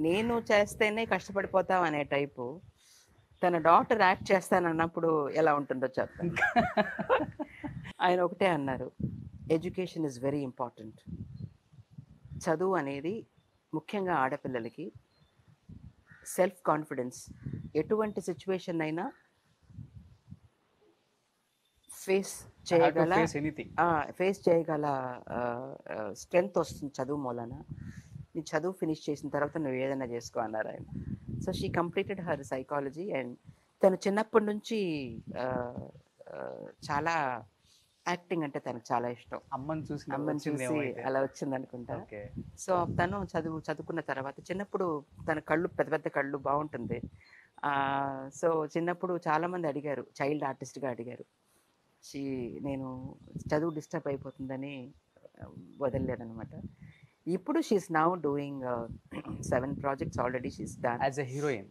నేను చేస్తేనే కష్టపడిపోతాం అనే టైపు, తన డాక్టర్ యాక్ట్ చేస్తానన్నప్పుడు ఎలా ఉంటుందో చెప్తాను. ఆయన ఒకటే అన్నారు, ఎడ్యుకేషన్ ఇస్ వెరీ ఇంపార్టెంట్. చదువు అనేది ముఖ్యంగా ఆడపిల్లలకి సెల్ఫ్ కాన్ఫిడెన్స్, ఎటువంటి సిచ్యువేషన్ అయినా ఫేస్ చేయగల స్ట్రెంగ్త్ వస్తుంది చదువు మూలన. నీ చదువు ఫినిష్ చేసిన తర్వాత నువ్వు ఏదైనా చేసుకో అన్నారు ఆయన. So she completed her psychology. And తను చిన్నప్పటి నుంచి చాలా యాక్టింగ్ అంటే తనకు చాలా ఇష్టం. అమ్మని చూసి అలా వచ్చింది అనుకుంటా. సో తను చదువుకున్న తర్వాత చిన్నప్పుడు తన కళ్ళు పెద్ద పెద్ద కళ్ళు బాగుంటుంది. సో చిన్నప్పుడు చాలామంది అడిగారు, చైల్డ్ ఆర్టిస్ట్గా అడిగారు. నేను చదువు డిస్టర్బ్ అయిపోతుందని వదలలేదనమాట. ఇప్పుడు she's now doing 7 projects already she's done as a heroine.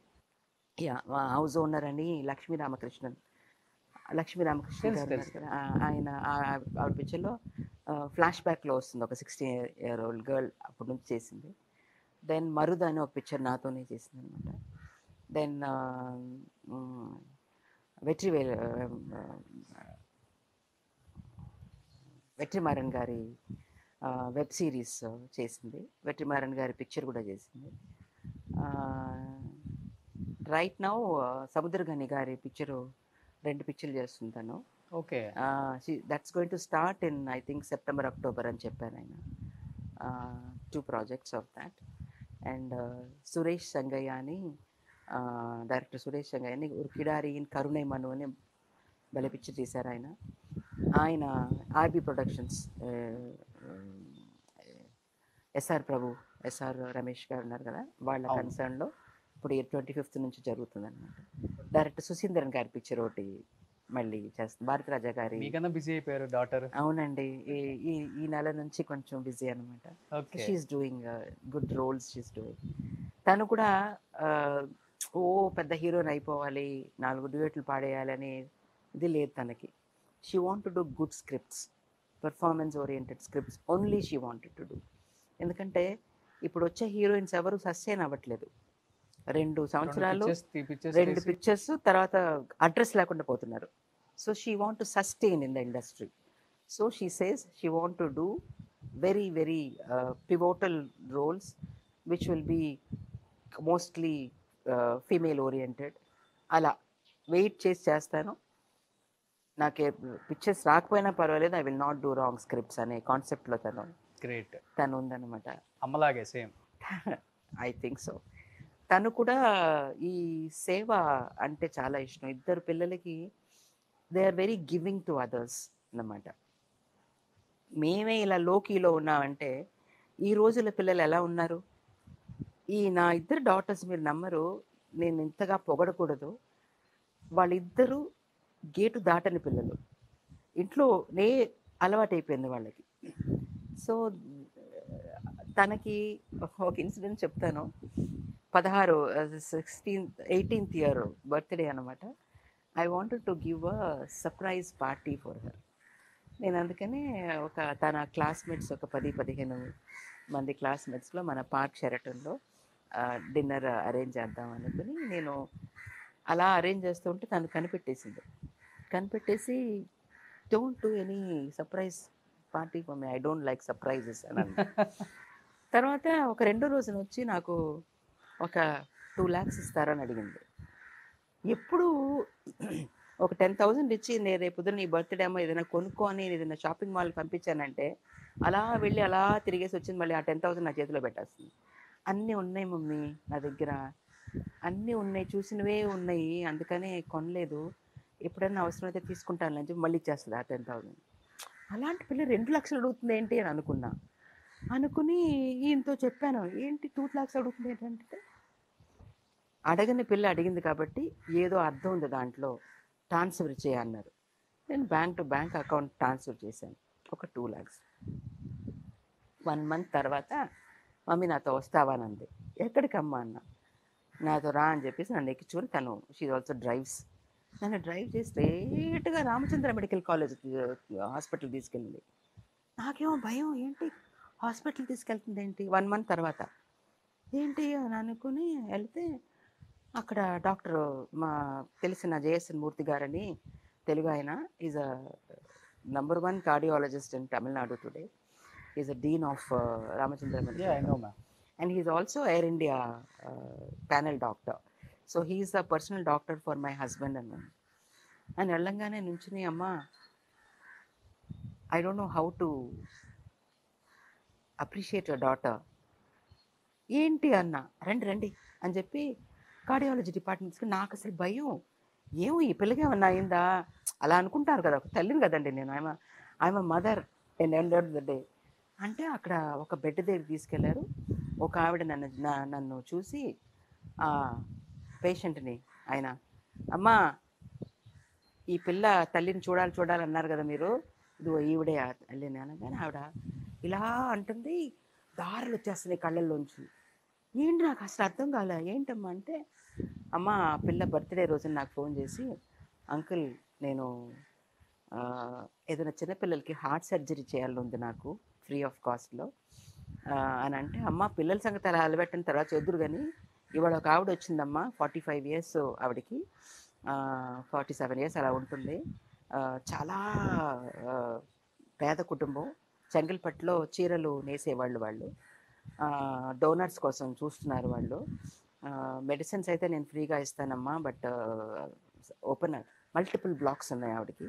Yeah, house owner అని లక్ష్మీ రామకృష్ణన్ గారు, ఆయన ఆవిడ పిక్చర్లో ఫ్లాష్ బ్యాక్లో వస్తుంది, ఒక 16-year-old గర్ల్ అప్పటి నుంచి చేసింది. దెన్ మరుద అని ఒక పిక్చర్ నాతోనే చేసింది అనమాట. దెన్ వెట్రిమారన్ గారి వెబ్ సిరీస్ చేసింది. వెట్రిమారన్ గారి పిక్చర్ కూడా చేసింది. రైట్ నౌ సముద్రగని గారి పిక్చరు 2 పిక్చర్లు చేస్తుంటాను. Okay. That's going to start in I think September, October అని చెప్పాను ఆయన. 2 projects of that. And Suresh Sangaiah అని డైరెక్టర్ సురేష్ సంగయ్య అని కిడారి ఇన్ కరుణై మను అని భలే పిక్చర్ తీశారు ఆయన. ఆయన ఆర్బి ప్రొడక్షన్స్, ఎస్ఆర్ ప్రభు, ఎస్ఆర్ రమేష్ గారు ఉన్నారు కదా, వాళ్ళ అవును. కన్సర్న్లో ఇప్పుడు 25th నుంచి జరుగుతుంది అనమాట. డైరెక్టర్ సుశీంద్రన్ గారి పిక్చర్ ఒకటి మళ్ళీ చేస్తుంది, భారతరాజా గారి. మీకన్నా బిజీ అయిపోయారు డాటర్. అవునండి, ఈ ఈ ఈ నెల నుంచి కొంచెం బిజీ అనమాట. Okay. She's doing good roles, she's doing. తను కూడా ఓ పెద్ద హీరోయిన్ అయిపోవాలి, 4 డ్యూయెట్లు పాడేయాలని ఇది లేదు తనకి. She want to do good scripts, performance oriented scripts only she wanted to do. ఎందుకంటే ఇప్పుడు వచ్చే హీరోయిన్స్ ఎవరు సస్టైన్ అవ్వట్లేదు. 2 సంవత్సరాలు 2 పిక్చర్స్ తర్వాత అడ్రస్ లేకుండా పోతున్నారు. So she want to sustain in the industry. So she says she want to do very very pivotal roles which will be mostly female oriented. అలా వెయిట్ చేసి చేస్తాను. నాకే పిక్చర్స్ రాకపోయినా పర్వాలేదు, I will not do wrong scripts అనే కాన్సెప్ట్లో great. తను ఉందన్నమాట. అమ్మలాగే సేమ్. I think so. తను కూడా ఈ సేవ అంటే చాలా ఇష్టం. 2 పిల్లలకి they are very giving to others అన్నమాట. మేమే ఇలా లోకీలో ఉన్నామంటే ఈ రోజుల పిల్లలు ఎలా ఉన్నారు? ఈ నా 2 డాటర్స్ మీరు నమ్మరు, నేను ఇంతగా పొగడకూడదు, వాళ్ళిద్దరూ గేటు దాటని పిల్లలు. ఇంట్లోనే అలవాటైపోయింది వాళ్ళకి. సో తనకి ఒక ఇన్సిడెంట్ చెప్తాను. 18th ఇయర్ బర్త్డే అనమాట. I wanted to give a surprise party for her. నేను అందుకనే తన క్లాస్మేట్స్ ఒక 10-15 మంది క్లాస్మేట్స్లో మన పార్క్ షెరటన్లో డిన్నర్ అరేంజ్ చేద్దాం అనుకుని నేను అలా అరేంజ్ చేస్తుంటే తను కనిపెట్టేసి don't do any surprise party for me, I don't like surprises అని అంది. తర్వాత ఒక 2వ రోజున వచ్చి నాకు ఒక 2 lakhs ఇస్తారని అడిగింది. ఎప్పుడు ఒక 10,000 ఇచ్చి నేను రేపు నీ బర్త్డే అమ్మ ఏదైనా కొనుక్కొని ఏదైనా షాపింగ్ మాల్ పంపించానంటే అలా వెళ్ళి అలా తిరిగేసి వచ్చింది, మళ్ళీ ఆ 10,000 నా చేతిలో పెట్టేస్తుంది. అన్నీ ఉన్నాయి మమ్మీ నా దగ్గర, అన్నీ ఉన్నాయి, చూసినవే ఉన్నాయి, అందుకనే కొనలేదు, ఎప్పుడైనా అవసరమైతే తీసుకుంటాను అని చెప్పి మళ్ళీ ఇచ్చేస్తుంది ఆ 10,000. అలాంటి పిల్ల 2 లక్షలు అడుగుతుంది ఏంటి అని అనుకుని ఈయనతో చెప్పాను, ఏంటి 2 lakhs అడుగుతుంది ఏంటంటే, అడగని పిల్ల అడిగింది కాబట్టి ఏదో అర్థం ఉంది దాంట్లో, ట్రాన్స్ఫర్ చేయన్నారు. నేను bank to bank account transfer చేశాను ఒక 2 lakhs. 1 month తర్వాత మమ్మీ నాతో వస్తావానంది. ఎక్కడికమ్మా అన్న. నాతో రా అని చెప్పేసి నన్ను ఎక్కించుకొని తను షీ ఆల్సో డ్రైవ్స్. నన్ను డ్రైవ్ చేసి స్ట్రేట్గా రామచంద్ర మెడికల్ కాలేజ్ హాస్పిటల్ తీసుకెళ్ళింది. నాకేమో భయం, ఏంటి హాస్పిటల్ తీసుకెళ్తుంది ఏంటి 1 month తర్వాత ఏంటి అని అనుకుని వెళ్తే అక్కడ డాక్టర్ మా తెలిసిన జేఎస్ఎన్ మూర్తి గారని తెలుగు ఆయన, is a #1 cardiologist in Tamil Nadu today. Is a dean of Ramachandra medical. I know ma'am. And he's also Air India panel doctor. So he's a personal doctor for my husband and me. And వెళ్ళంగానే నుంచుని, అమ్మా I don't know how to appreciate your daughter. ఏంటి అన్న, రండి అని చెప్పి cardiology డిపార్ట్మెంట్స్కి. నాకు అసలు భయం, ఏమో ఈ పిల్లకి ఏమన్నా అయిందా అలా అనుకుంటారు కదా, ఒక తల్లిని కదండి నేను, I'm mother and end of the day. అంటే అక్కడ ఒక బెడ్ దగ్గర తీసుకెళ్లారు. ఒక ఆవిడ నన్ను చూసి ఆ పేషెంట్ని ఆయన, అమ్మా ఈ పిల్ల తల్లిని చూడాలన్నారు కదా మీరు, ఇదిగో ఈవిడే ఆ తల్లిని అనగానే ఆవిడ ఇలా అంటుంది, దారులు వచ్చేస్తున్నాయి కళ్ళల్లోంచి. ఏంటి నాకు అసలు అర్థం కాలే, ఏంటమ్మా అంటే, అమ్మ ఆ పిల్ల బర్త్డే రోజున నాకు ఫోన్ చేసి, అంకుల్ నేను ఏదైనా చిన్నపిల్లలకి హార్ట్ సర్జరీ చేయాలని ఉంది నాకు ఫ్రీ ఆఫ్ కాస్ట్లో అని అంటే, అమ్మ పిల్లల సంగతి అలా అలబెట్టిన తర్వాత చెదురు కానీ ఇవాళ ఒక ఆవిడ వచ్చిందమ్మా, 45 years ఆవిడకి, 47 years అలా ఉంటుంది, చాలా పేద కుటుంబం, చెంగల్పట్టులో చీరలు నేసేవాళ్ళు వాళ్ళు, డోనర్స్ కోసం చూస్తున్నారు వాళ్ళు, మెడిసిన్స్ అయితే నేను ఫ్రీగా ఇస్తానమ్మా, బట్ ఓపెన్ మల్టిపుల్ బ్లాక్స్ ఉన్నాయి ఆవిడకి,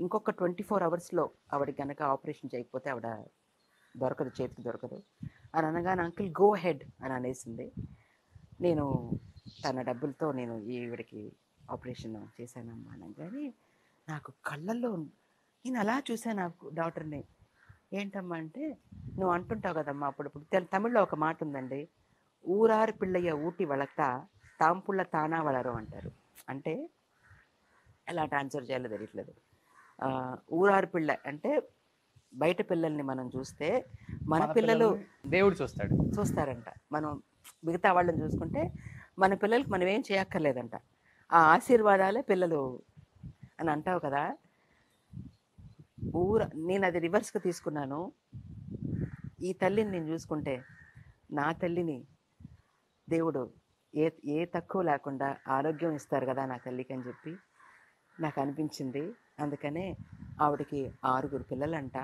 ఇంకొక 24 hours ఆవిడకి కనుక ఆపరేషన్ చేయకపోతే ఆవిడ దొరకదు, చేతికి దొరకదు అని అనగానే అంకుల్ గో హెడ్ అని అనేసింది. నేను తన డబ్బులతో నేను ఈవిడికి ఆపరేషన్ చేశానమ్మా అనగానే నాకు కళ్ళల్లో నేను అలా చూశాను నాకు డాక్టర్ని. ఏంటమ్మా అంటే, నువ్వు అంటుంటావు కదమ్మా అప్పుడప్పుడు, తమిళ్లో ఒక మాట ఉందండి, ఊరారు పిల్లయ్య ఊటి వళతా తాంపుళ్ళ తానా వళరు అంటారు. అంటే ఎలా ట్రాన్స్ఫర్ చేయాలో తెలియట్లేదు. ఊరారు పిల్ల అంటే బయట పిల్లల్ని మనం చూస్తే మన పిల్లలు దేవుడు చూస్తారంట. మనం మిగతా వాళ్ళని చూసుకుంటే మన పిల్లలకి మనం ఏం చేయక్కర్లేదంట, ఆ ఆశీర్వాదాలే పిల్లలు అని అంటావు కదా. నేను అది రివర్స్గా తీసుకున్నాను. ఈ తల్లిని నేను చూసుకుంటే నా తల్లిని దేవుడు ఏ తక్కువ లేకుండా ఆరోగ్యం ఇస్తారు కదా నా తల్లికి అని చెప్పి నాకు అనిపించింది. అందుకనే ఆవిడకి 6 పిల్లలంట.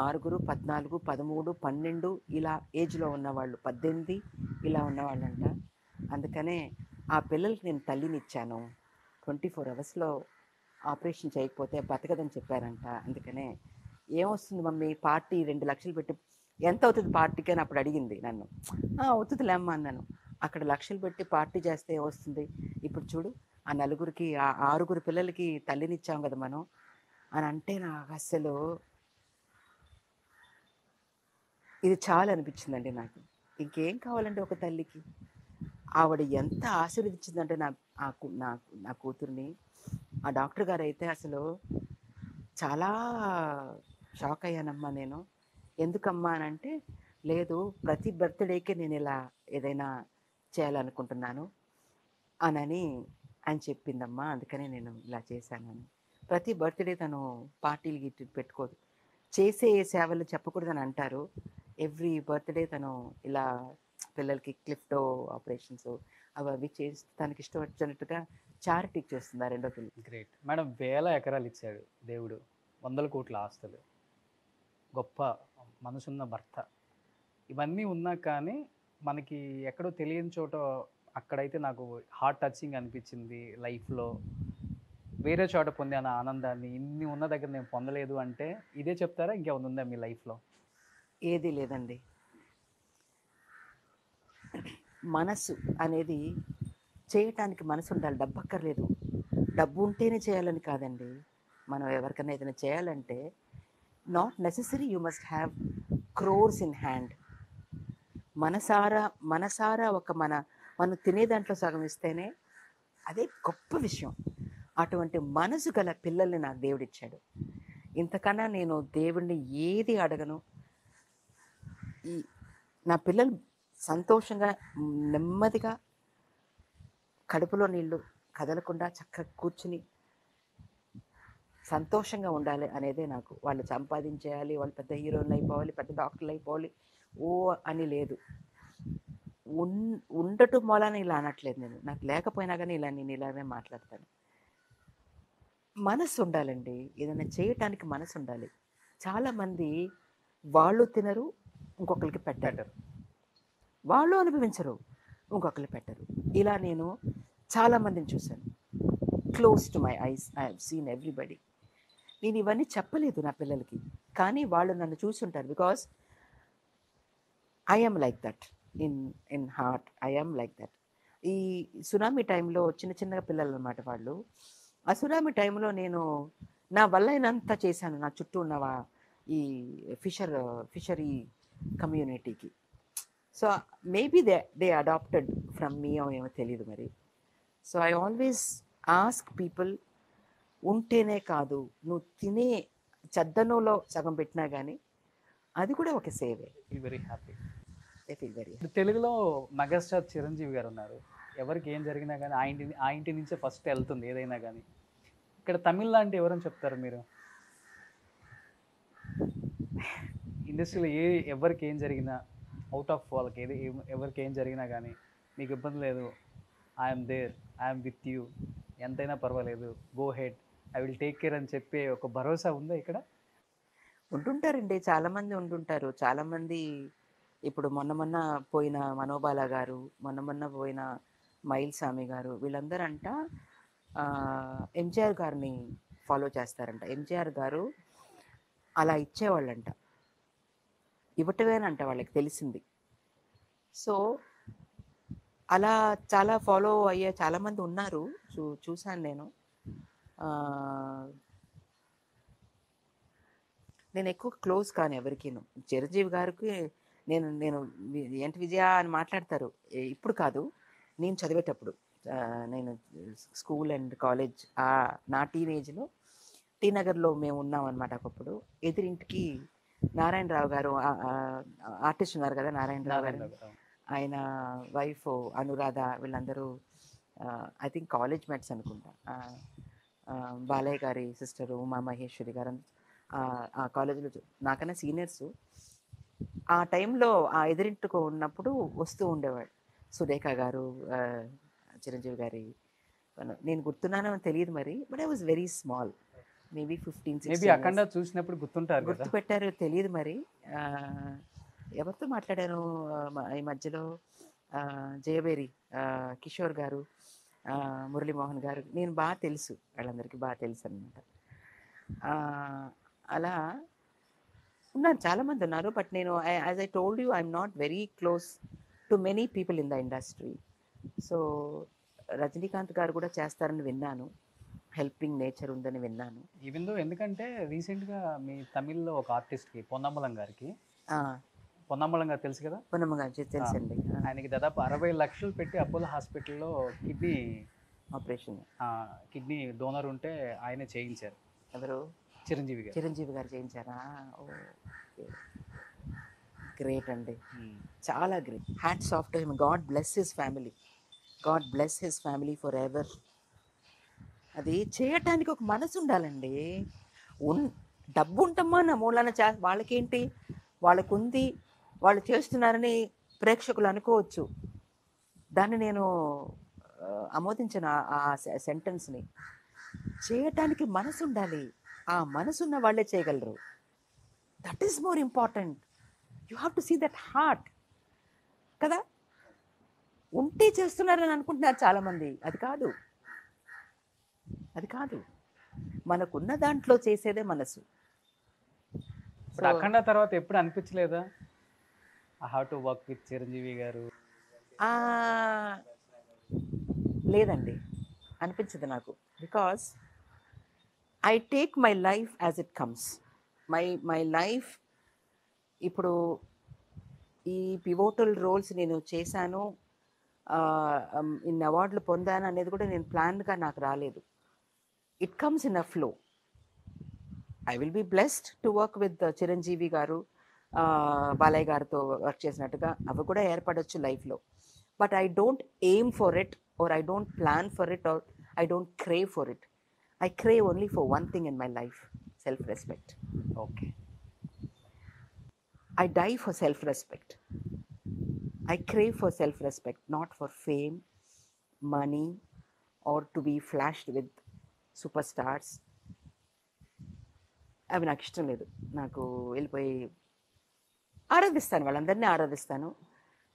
6, 14, 13, 12 ఇలా ఏజ్లో ఉన్నవాళ్ళు, 18 ఇలా ఉన్నవాళ్ళంట. అందుకనే ఆ పిల్లలకి నేను తల్లిని ఇచ్చాను. 24 అవర్స్లో ఆపరేషన్ చేయకపోతే బతకదని చెప్పారంట. అందుకనే ఏమొస్తుంది మమ్మీ పార్టీ 2 లక్షలు పెట్టి, ఎంత అవుతుంది పార్టీకి అని అప్పుడు అడిగింది నన్ను. అవుతుందిలేమ్మా అన్నాను. అక్కడ లక్షలు పెట్టి పార్టీ చేస్తే ఏమొస్తుంది, ఇప్పుడు చూడు ఆ 4కి ఆ 6 పిల్లలకి తల్లినిచ్చాం కదా మనం అని అంటే నాకు అసలు ఇది చాలా అనిపించిందండి నాకు. ఇంకేం కావాలంటే ఒక తల్లికి, ఆవిడ ఎంత ఆశీర్వదించిందంటే నా కూతుర్ని. ఆ డాక్టర్ గారు అయితే అసలు చాలా షాక్ అయ్యానమ్మా నేను. ఎందుకమ్మా అని అంటే, లేదు ప్రతి బర్త్డేకి నేను ఇలా ఏదైనా చేయాలనుకుంటున్నాను అని చెప్పిందమ్మా, అందుకనే నేను ఇలా చేశానని. ప్రతి బర్త్డే తను పార్టీలు గిట్టి పెట్టుకోదు, చేసే సేవలు చెప్పకూడదని అంటారు. ఎవ్రీ బర్త్డే తను ఇలా పిల్లలకి క్లిఫ్టో ఆపరేషన్స్ అవి చేసి తనకి ఇష్టం వచ్చినట్టుగా చారిటీకి చేస్తుంది ఆ 2వ పిల్ల. Great madam. 1000 ఎకరాలు ఇచ్చాడు దేవుడు, 100 కోట్ల ఆస్తులు, గొప్ప మనసున్న భర్త, ఇవన్నీ ఉన్నా కానీ మనకి ఎక్కడో తెలియని చోట అక్కడైతే నాకు హార్ట్ టచింగ్ అనిపించింది లైఫ్లో. వేరే చోట పొందాను ఆనందాన్ని, ఇన్ని ఉన్న దగ్గర నేను పొందలేదు అంటే ఇదే చెప్తారా, ఇంకేమైనా ఉందా మీ లైఫ్లో? ఏది లేదండి. మనసు అనేది చేయటానికి మనసు ఉండాలి, డబ్బు అక్కర్లేదు. డబ్బు ఉంటేనే చేయాలని కాదండి. మనం ఎవరికైనా ఏదైనా చేయాలంటే not necessary you must have crores in hand. మనసారా ఒక మనం తినే దాంట్లో సగం ఇస్తేనే అదే గొప్ప విషయం. అటువంటి మనసు గల పిల్లల్ని నాకు దేవుడిచ్చాడు. ఇంతకన్నా నేను దేవుడిని ఏది అడగను. నా పిల్లలు సంతోషంగా నెమ్మదిగా కడుపులో నీళ్ళు కదలకుండా చక్కగా కూర్చుని సంతోషంగా ఉండాలి అనేదే నాకు. వాళ్ళు సంపాదించేయాలి, వాళ్ళు పెద్ద హీరోలు అయిపోవాలి, పెద్ద డాక్టర్లు అయిపోవాలి అని లేదు. ఉండటం మూలాన ఇలా అనట్లేదు నేను. నాకు లేకపోయినా కానీ నేను ఇలానే మాట్లాడతాను. మనసు ఉండాలండి, ఏదైనా చేయటానికి మనసు ఉండాలి. చాలామంది వాళ్ళు తినరు, ఇంకొకరికి పెట్టరు, వాళ్ళు అనుభవించరు, ఇంకొకరికి పెట్టరు. ఇలా నేను చాలామందిని చూశాను. Close to my eyes I have seen everybody. నేను ఇవన్నీ చెప్పలేదు నా పిల్లలకి, కానీ వాళ్ళు నన్ను చూసుంటారు. Because I am like that in heart, I am like that. ఈ సునామీ టైంలో చిన్న పిల్లలు అన్నమాట వాళ్ళు. ఆ సునామీ టైంలో నేను నా వల్ల అయినంత చేశాను నా చుట్టూ ఉన్న ఈ ఫిషరీ కమ్యూనిటీకి. So maybe they adapted from me ఏమో తెలియదు మరి. So I always ask people, ఉంటేనే కాదు, నువ్వు తినే చద్దనంలో సగం పెట్టినా కానీ అది కూడా ఒక సేవే. Very happy. I feel very happy. తెలుగులో మెగాస్టార్ చిరంజీవి గారు ఉన్నారు. ఎవరికి ఏం జరిగినా కానీ ఆ ఇంటి నుంచే ఫస్ట్ వెళ్తుంది ఏదైనా కానీ. ఇక్కడ తమిళ అంటే ఎవరని చెప్తారు మీరు? ఇండస్ట్రీలో ఎవరికి ఏం జరిగినా, అవుట్ ఆఫ్ వాళ్ళకి ఎవరికి ఏం జరిగినా కానీ మీకు ఇబ్బంది లేదు, I'm there, I'm with you, ఎంతైనా పర్వాలేదు, go ahead, I will take care అని చెప్పే ఒక భరోసా ఉందా ఇక్కడ? ఉంటుంటారండి, చాలామంది ఉంటుంటారు. చాలామంది ఇప్పుడు మొన్న పోయిన మనోబాల గారు, మొన్న పోయిన మైల్ స్వామి గారు, వీళ్ళందరూ అంట ఎంజీఆర్ గారిని ఫాలో చేస్తారంట. ఎంజీఆర్ గారు అలా ఇచ్చేవాళ్ళంట. ఇవ్వటమేనంట వాళ్ళకి తెలిసింది. సో అలా చాలా ఫాలో అయ్యే చాలామంది ఉన్నారు. చూశాను నేను. నేను ఎక్కువ క్లోజ్ కాను ఎవరికీను. చిరంజీవి గారికి నేను నేను ఏంటి విజయ అని మాట్లాడతారు. ఇప్పుడు కాదు, నేను చదివేటప్పుడు. నేను స్కూల్ అండ్ కాలేజ్ నా టీనేజ్లో టీ నగర్లో మేము ఉన్నాం అనమాట. ఒకప్పుడు ఎదురింటికి నారాయణరావు గారు ఆర్టిస్ట్ ఉన్నారు కదా, నారాయణరావు గారు, ఆయన వైఫ్ అనురాధ, వీళ్ళందరూ ఐ థింక్ కాలేజ్ మేట్స్ అనుకుంటా. బాలయ్య గారి సిస్టరు ఉమా మహేశ్వరి గారు ఆ కాలేజీలో నాకన్నా సీనియర్స్. ఆ టైంలో ఆ ఎదురింటికి ఉన్నప్పుడు వస్తూ ఉండేవాడు. సురేఖ గారు, చిరంజీవి గారి, నేను గుర్తున్నానో తెలియదు మరి, but I was very small, maybe 15-16 అఖండ చూసినప్పుడు గుర్తుంటారు, గుర్తుపెట్టారో తెలియదు మరి. ఎవరితో మాట్లాడాను ఈ మధ్యలో, జయబేరి కిషోర్ గారు, మురళీమోహన్ గారు, నేను బాగా తెలుసు, వాళ్ళందరికీ బాగా తెలుసు అనమాట. అలా ఉన్నారు, చాలామంది ఉన్నారు. బట్ నేను as I told you, I'm not very close to many people in the industry. So Rajinikanth గారు కూడా చేస్తారని విన్నాను, హెల్పింగ్ నేచర్ ఉందని విన్నాను. ఈవెన్ దో ఎందుకంటే రీసెంట్గా మీ తమిళ్లో ఒక ఆర్టిస్ట్కి పొన్నమ్మలం గారికి, పొన్నమ్మలం గారు తెలుసు కదా, పొన్నమ్మ గారు తెలుసండి. ఆయనకి దాదాపు 60 లక్షలు పెట్టి అపోలో హాస్పిటల్లో కిడ్నీ ఆపరేషన్, కిడ్నీ డోనర్ ఉంటే ఆయనే చేయించారు. ఎవరు? చిరంజీవి గారు. చిరంజీవి గారు చేయించారా? ఓ గ్రేట్ అండి, చాలా great. Hats off to him. God bless his family, God bless his family for ever. అది చేయటానికి ఒక మనసు ఉండాలండి. డబ్బు ఉంటమ్మా నా మూలాన వాళ్ళకేంటి, వాళ్ళకు ఉంది, వాళ్ళు చేస్తున్నారని ప్రేక్షకులు అనుకోవచ్చు. దాన్ని నేను ఆమోదించిన ఆ సెంటెన్స్ని. చేయటానికి మనసు ఉండాలి, ఆ మనసున్న వాళ్ళే చేయగలరు. That is more important. You have to see that heart కదా. ఉంటే చేస్తున్నారని అనుకుంటున్నారు చాలామంది, అది కాదు, అది కాదు. మనకున్న దాంట్లో చేసేదే మనసు. అఖండ తర్వాత ఎప్పుడు అనిపించలేదా I have to work with Chiranjeevi గారు? లేదండి, అనిపించదు నాకు. Because I take my life as it comes. My life ఇప్పుడు ఈ పివోటల్ రోల్స్ నేను చేశాను, ఇన్ని అవార్డులు పొందాను అనేది కూడా నేను ప్లాన్గా నాకు రాలేదు. It comes in a flow. I will be blessed to work with Chiranjeevi garu, Balayya గారితో వర్క్ చేసినట్టుగా అవి కూడా ఏర్పడవచ్చు లైఫ్లో. But I don't aim for it, or I don't plan for it, or I don't crave for it. I crave only for one thing in my life, self-respect. Okay, I die for self-respect. I crave for self-respect, not for fame, money, or to be flashed with superstars. అవి నాకు ఇష్టం లేదు. నాకు వెళ్ళిపోయి ఆరాధిస్తాను, వాళ్ళందరినీ ఆరాధిస్తాను,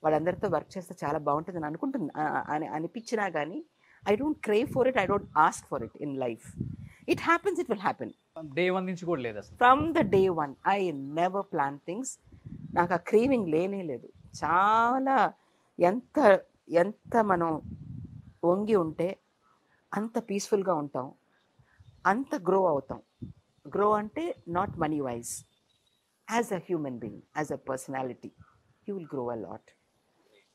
వాళ్ళందరితో work చేస్తే చాలా బాగుంటుందని అనుకుంటుంది అనిపించినా కానీ I don't crave for it, I don't ask for it in life. It happens, it will happen. Day one నుంచి కూడా లేదు అసలు. From the day one I never plan things. నాకు ఆ క్రేవింగ్ లేనే లేదు. చాలా ఎంత ఎంత మనం వంగి ఉంటే అంత పీస్ఫుల్గా ఉంటాం, అంత గ్రో అవుతాం. గ్రో అంటే not money wise, as a human being, as a personality you will grow a lot.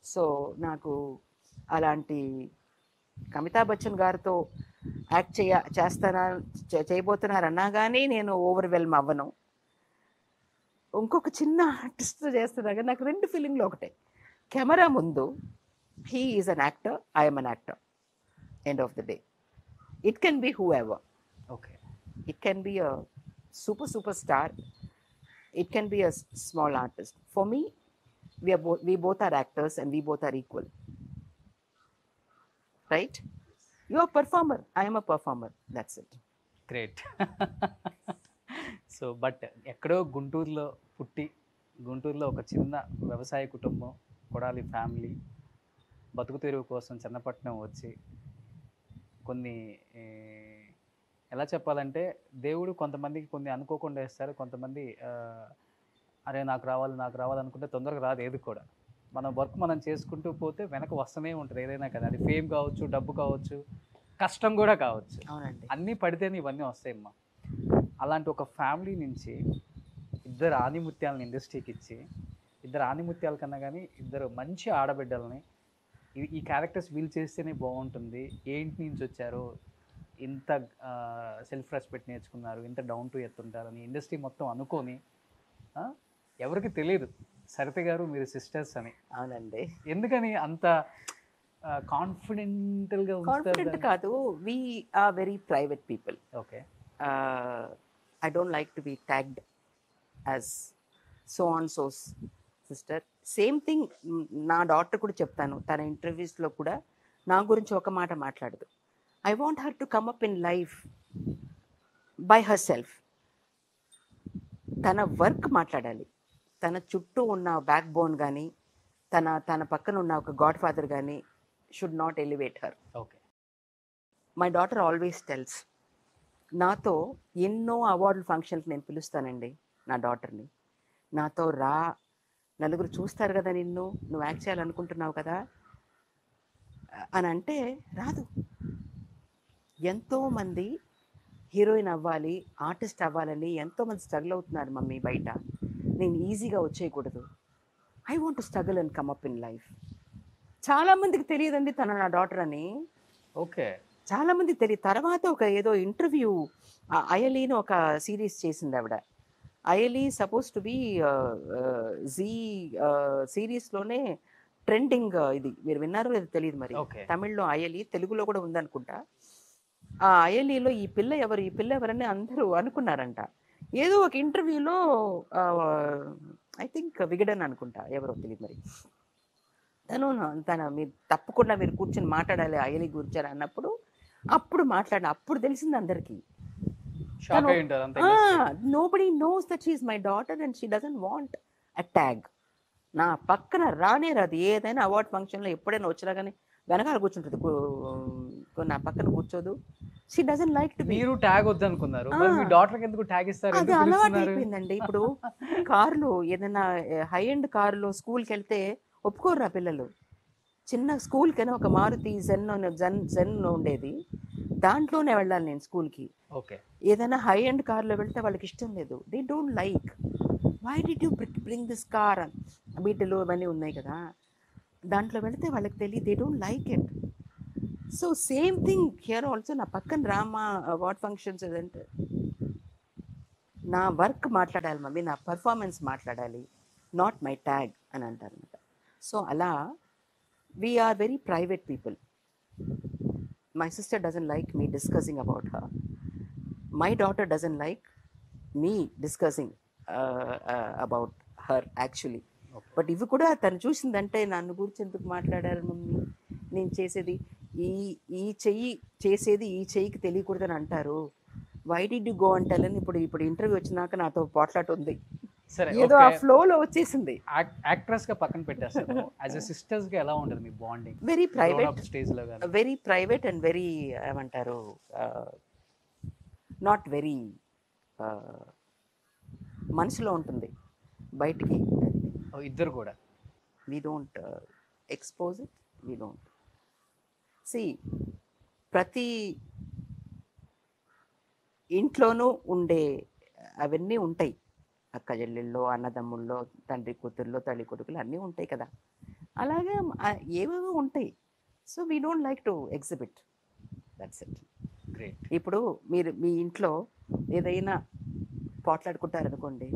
So నాకు అలాంటి అమితాబ్ బచ్చన్ గారితో యాక్ట్ చేయబోతున్నారన్నా కానీ నేను ఓవర్వెల్మ్ అవ్వను. ఇంకొక చిన్న ఆర్టిస్ట్తో చేస్తున్నా కానీ నాకు రెండు ఫీలింగ్లు ఒకటే. కెమెరా ముందు he is an actor, I'm an actor. End of the day it can be who ever. Okay, it can be a super star, it can be a small artist. For me we both are actors and we both are equal, right? You are a performer, I am a performer, that's it. Great. So but ఎక్కడో గుంటూరులో పుట్టి, గుంటూరులో ఒక చిన్న వ్యవసాయ కుటుంబం, Kodali family, బతుకు తెరువు కోసం చెన్నపట్నం వచ్చి కొన్ని ఎలా చెప్పాలంటే దేవుడు కొంతమందికి కొన్ని అనుకోకుండా వేస్తారు, కొంతమంది అరే నాకు రావాలి అనుకుంటే తొందరగా రాదు ఏది కూడా. మన వర్క్ మనం చేసుకుంటూ పోతే వెనక వస్తూనే ఉంటుంది ఏదైనా కదా. అది ఫేమ్ కావచ్చు, డబ్బు కావచ్చు, కష్టం కూడా కావచ్చు. అవునండి. అన్నీ పడితేనే ఇవన్నీ వస్తాయమ్మా. అలాంటి ఒక ఫ్యామిలీ నుంచి ఇద్దరు ఆనిముత్యాలను ఇండస్ట్రీకి ఇచ్చి, ఇద్దరు ఆనిముత్యాల కన్నా కానీ ఇద్దరు మంచి ఆడబిడ్డలని ఈ క్యారెక్టర్స్ వీల్ చేస్తేనే బాగుంటుంది. ఏంటి నుంచి వచ్చారు, ఇంత సెల్ఫ్ రెస్పెక్ట్ నేర్చుకున్నారు, ఇంత డౌన్ టు ఎర్త్ ఉంటారని ఇండస్ట్రీ మొత్తం అనుకొని, ఎవరికి తెలియదు సరిత గారు మీరు సిస్టర్స్ అని. అవునండి. ఎందుకని అంత కాన్ఫిడెంటల్గా కాన్ఫిడెంట్ కాదు, we are very private people. Okay. I don't like to be tagged as so and so's sister. Same thing నా డాటర్ కూడా చెప్తాను, తన ఇంటర్వ్యూస్లో కూడా నా గురించి ఒక మాట మాట్లాడదు. I want her to come up in life by her self. తన వర్క్ మాట్లాడాలి, తన చుట్టూ ఉన్న బ్యాక్ బోన్ కానీ తన పక్కన ఉన్న ఒక గాడ్ ఫాదర్ కానీ should not elevate her. Okay. My daughter always tells, నాతో ఎన్నో అవార్డుల ఫంక్షన్కి నేను పిలుస్తానండి నా డాటర్ని, నాతో రా, నలుగురు చూస్తారు కదా నిన్ను, నువ్వు యాక్ట్ చేయాలనుకుంటున్నావు కదా అని అంటే రాదు. ఎంతోమంది హీరోయిన్ అవ్వాలి, ఆర్టిస్ట్ అవ్వాలని ఎంతోమంది స్ట్రగుల్ అవుతున్నారు మమ్మీ బయట, నేను ఈజీగా వచ్చేయకూడదు. I want to struggle and come up in life. చాలామందికి తెలియదండి తన నా డాటర్ అని. ఓకే. చాలామందికి తెలియదు. తర్వాత ఒక ఏదో ఇంటర్వ్యూ, అయలీని ఒక సిరీస్ చేసింది ఆవిడ. Ideally supposed to be Zee సిరీస్లోనే ట్రెండింగ్. ఇది మీరు విన్నారో లేదో తెలియదు మరి. తమిళ్లో అయలీ, తెలుగులో కూడా ఉందనుకుంటా. ఆ అయలీలో ఈ పిల్ల ఎవరని అందరూ అనుకున్నారంట. ఏదో ఒక ఇంటర్వ్యూలో ఐ థింక్ విగడన్ అనుకుంటా, ఎవరో తెలియదు మరి, మీరు తప్పకుండా మీరు కూర్చొని మాట్లాడాలి అయలీ గురించి అన్నప్పుడు అప్పుడు తెలిసింది అందరికీ. Nobody knows that she is my daughter and she doesn't want a tag. నా పక్కన రానే రాదు. ఏదైనా అవార్డ్ ఫంక్షన్లో ఎప్పుడైనా వచ్చినా కానీ వెనకాల కూర్చుంటుంది, నా పక్కన కూర్చోదు. She doesn't like to. మీరు ట్యాగ్ వద్దనుకున్నారు, మీ డాటర్కి ఎందుకు ట్యాగ్ ఇస్తారు? అది అలవాటు అయిపోయిందండి. ఇప్పుడు కార్లు, ఏదైనా హై ఎండ్ కారులో స్కూల్కి వెళ్తే ఒప్పుకోరు ఆ పిల్లలు. చిన్న స్కూల్కైనా ఒక మారుతి జెన్ ఉండేది, దాంట్లోనే వెళ్ళాలి నేను స్కూల్కి. ఓకే. ఏదైనా హై ఎండ్ కార్లో వెళ్తే వాళ్ళకి ఇష్టం లేదు. They don't like. Why did you bring this car? బీటలు అవన్నీ ఉన్నాయి కదా, దాంట్లో వెళితే వాళ్ళకి తెలియదు. They don't like it. So same thing here also. నా పక్కన రామా అవార్డ్ ఫంక్షన్స్ ఏదంటే నా వర్క్ మాట్లాడాలి మమ్మీ, నా పర్ఫార్మెన్స్ మాట్లాడాలి, నాట్ మై ట్యాగ్ అని అంటారు అనమాట. సో అలా we are very private people. My sister doesn't like me discussing about her. My daughter doesn't like me discussing about her actually. But ఇవి కూడా తను చూసిందంటే నన్ను గురించి ఎందుకు మాట్లాడారు మమ్మీ, నేను చేసేది ఈ చెయ్యికి తెలియకూడదని అంటారు. వై డిడ్ యు గో అంటే ఇప్పుడు ఇంటర్వ్యూ వచ్చినాక నాతో పోట్లాట ఉంది. ఏదో ఆ ఫ్లోలో వచ్చేసింది. యాక్ట్రెస్ గా పక్కన పెట్టేస్తారు, యాజ్ ఎ సిస్టర్స్ గా ఎలా ఉంటుంది మీ బాండింగ్? వెరీ ప్రైవేట్ స్టేజ్ లో, వెరీ ప్రైవేట్ అండ్ వెరీ ఏమంటారు, నాట్ వెరీ మనసులో ఉంటుంది, బయటికి ఇద్దరు కూడా. We don't expose it, we don't C. ప్రతి ఇంట్లోనూ ఉండే అవన్నీ ఉంటాయి, అక్క చెల్లెల్లో, అన్నదమ్ముల్లో, తండ్రి కూతుర్లో, తల్లి కొడుకులు అన్నీ ఉంటాయి కదా, అలాగే ఏవేవో ఉంటాయి. So we don't like to exhibit, that's it. Great. ఇప్పుడు మీరు మీ ఇంట్లో ఏదైనా పోట్లాడుకుంటారనుకోండి,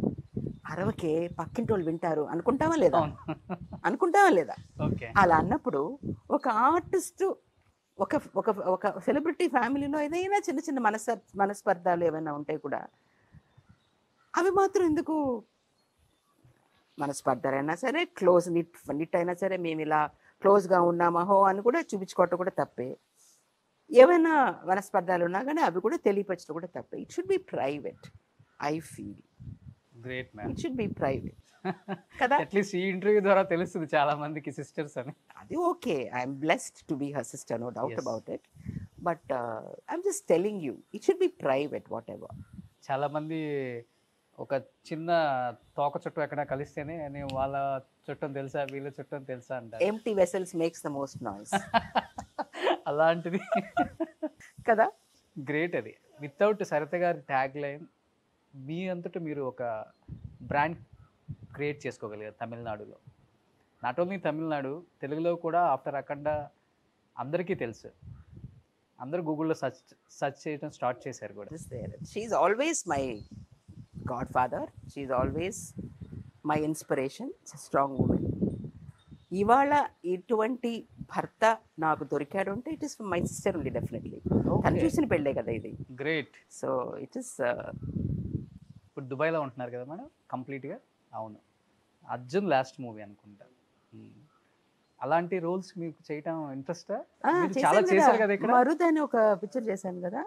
అరవకే పక్కింటి వాళ్ళు వింటారు అనుకుంటావా లేదా? అలా అన్నప్పుడు ఒక ఆర్టిస్ట్, ఒక సెలబ్రిటీ ఫ్యామిలీలో ఏదైనా చిన్న చిన్న మనస్పర్ధాలు ఏమైనా ఉంటాయి కూడా, అవి మాత్రం ఎందుకు? మనస్పర్ధలైనా సరే, క్లోజ్ నిట్ అయినా సరే, మేము ఇలా క్లోజ్గా ఉన్నామహో అని కూడా చూపించుకోవటం కూడా తప్పే. ఏమైనా మనస్పర్ధాలు ఉన్నా కానీ అవి కూడా తెలియపరచడం కూడా తప్పే. It should be private, I feel. Great ma'am. It should be private కదా. అట్లీస్ట్ ఈ ఇంటర్వ్యూ ద్వారా తెలుస్తుంది చాలా మందికి సిస్టర్స్ అని. అది okay, I'm blessed to be her sister, no doubt about it. But I'm just telling you, it should be private whatever. చాలామంది ఒక చిన్న తోక చుట్టం ఎక్కడ కలిస్తేనే నేను వాళ్ళ చుట్టం తెలుసా వీళ్ళ చుట్టం తెలుసా అంటారు. Empty vessels makes the most noise. అలాంటిది కదా. గ్రేట్. అది వితౌట్ సరిత గారి ట్యాగ్ లైన్ మీ అంతటా మీరు ఒక బ్రాండ్ క్రియేట్ చేసుకోగలిగారు తమిళనాడులో. నాట్ ఓన్లీ తమిళనాడు, తెలుగులో కూడా ఆఫ్టర్ అఖండ అందరికీ తెలుసు. అందరూ గూగుల్లో సెర్చ్ చేయడం స్టార్ట్ చేశారు కూడా. She's always my godfather, she's always my inspiration, strong women. ఇవాళ ఇటువంటి భర్త నాకు దొరికాడు అంటే ఇట్ ఈస్ మై సిస్టర్ ఉంది డెఫినెట్లీ. తను చూసిన పెళ్ళే కదా ఇది. గ్రేట్. So it is. ఇప్పుడు దుబాయ్లో ఉంటున్నారు కదా మేడం కంప్లీట్గా. అవును, అర్జున్ లాస్ట్ మూవీ అనుకుంటా. అలాంటి రోల్స్ మీకు చేయటం ఇంట్రెస్టా? చాలా చేశారు కదా ఇక్కడ. మరుద్ అని ఒక పిక్చర్ చేశాను కదా.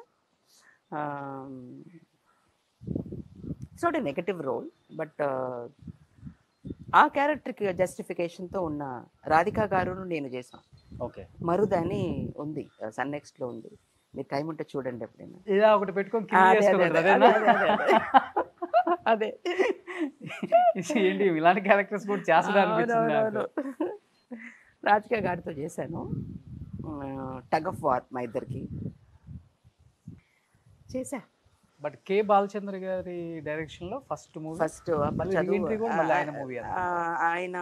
It's not a negative role, but ఆ క్యారెక్టర్కి జస్టిఫికేషన్తో ఉన్న రాధికా గారును నేను చేశాను. ఓకే. మరుద్ అని ఉంది, సన్ నెక్స్ట్లో ఉంది. మీరు టైం ఉంటే చూడండి ఎప్పుడైనా. ఇలా ఒకటి పెట్టుకొని అదే ఏంటి ఇలాంటి క్యారెక్టర్స్ కూడా చేస్తాను. రాధికా గారితో చేశాను. టగ్ ఆఫ్ వార్ మా ఇద్దరికి చేశా. బట్ కే బాలచంద్ర గారి డైరెక్షన్ లో ఫస్ట్ మూవీ, ఫస్ట్ ఆయన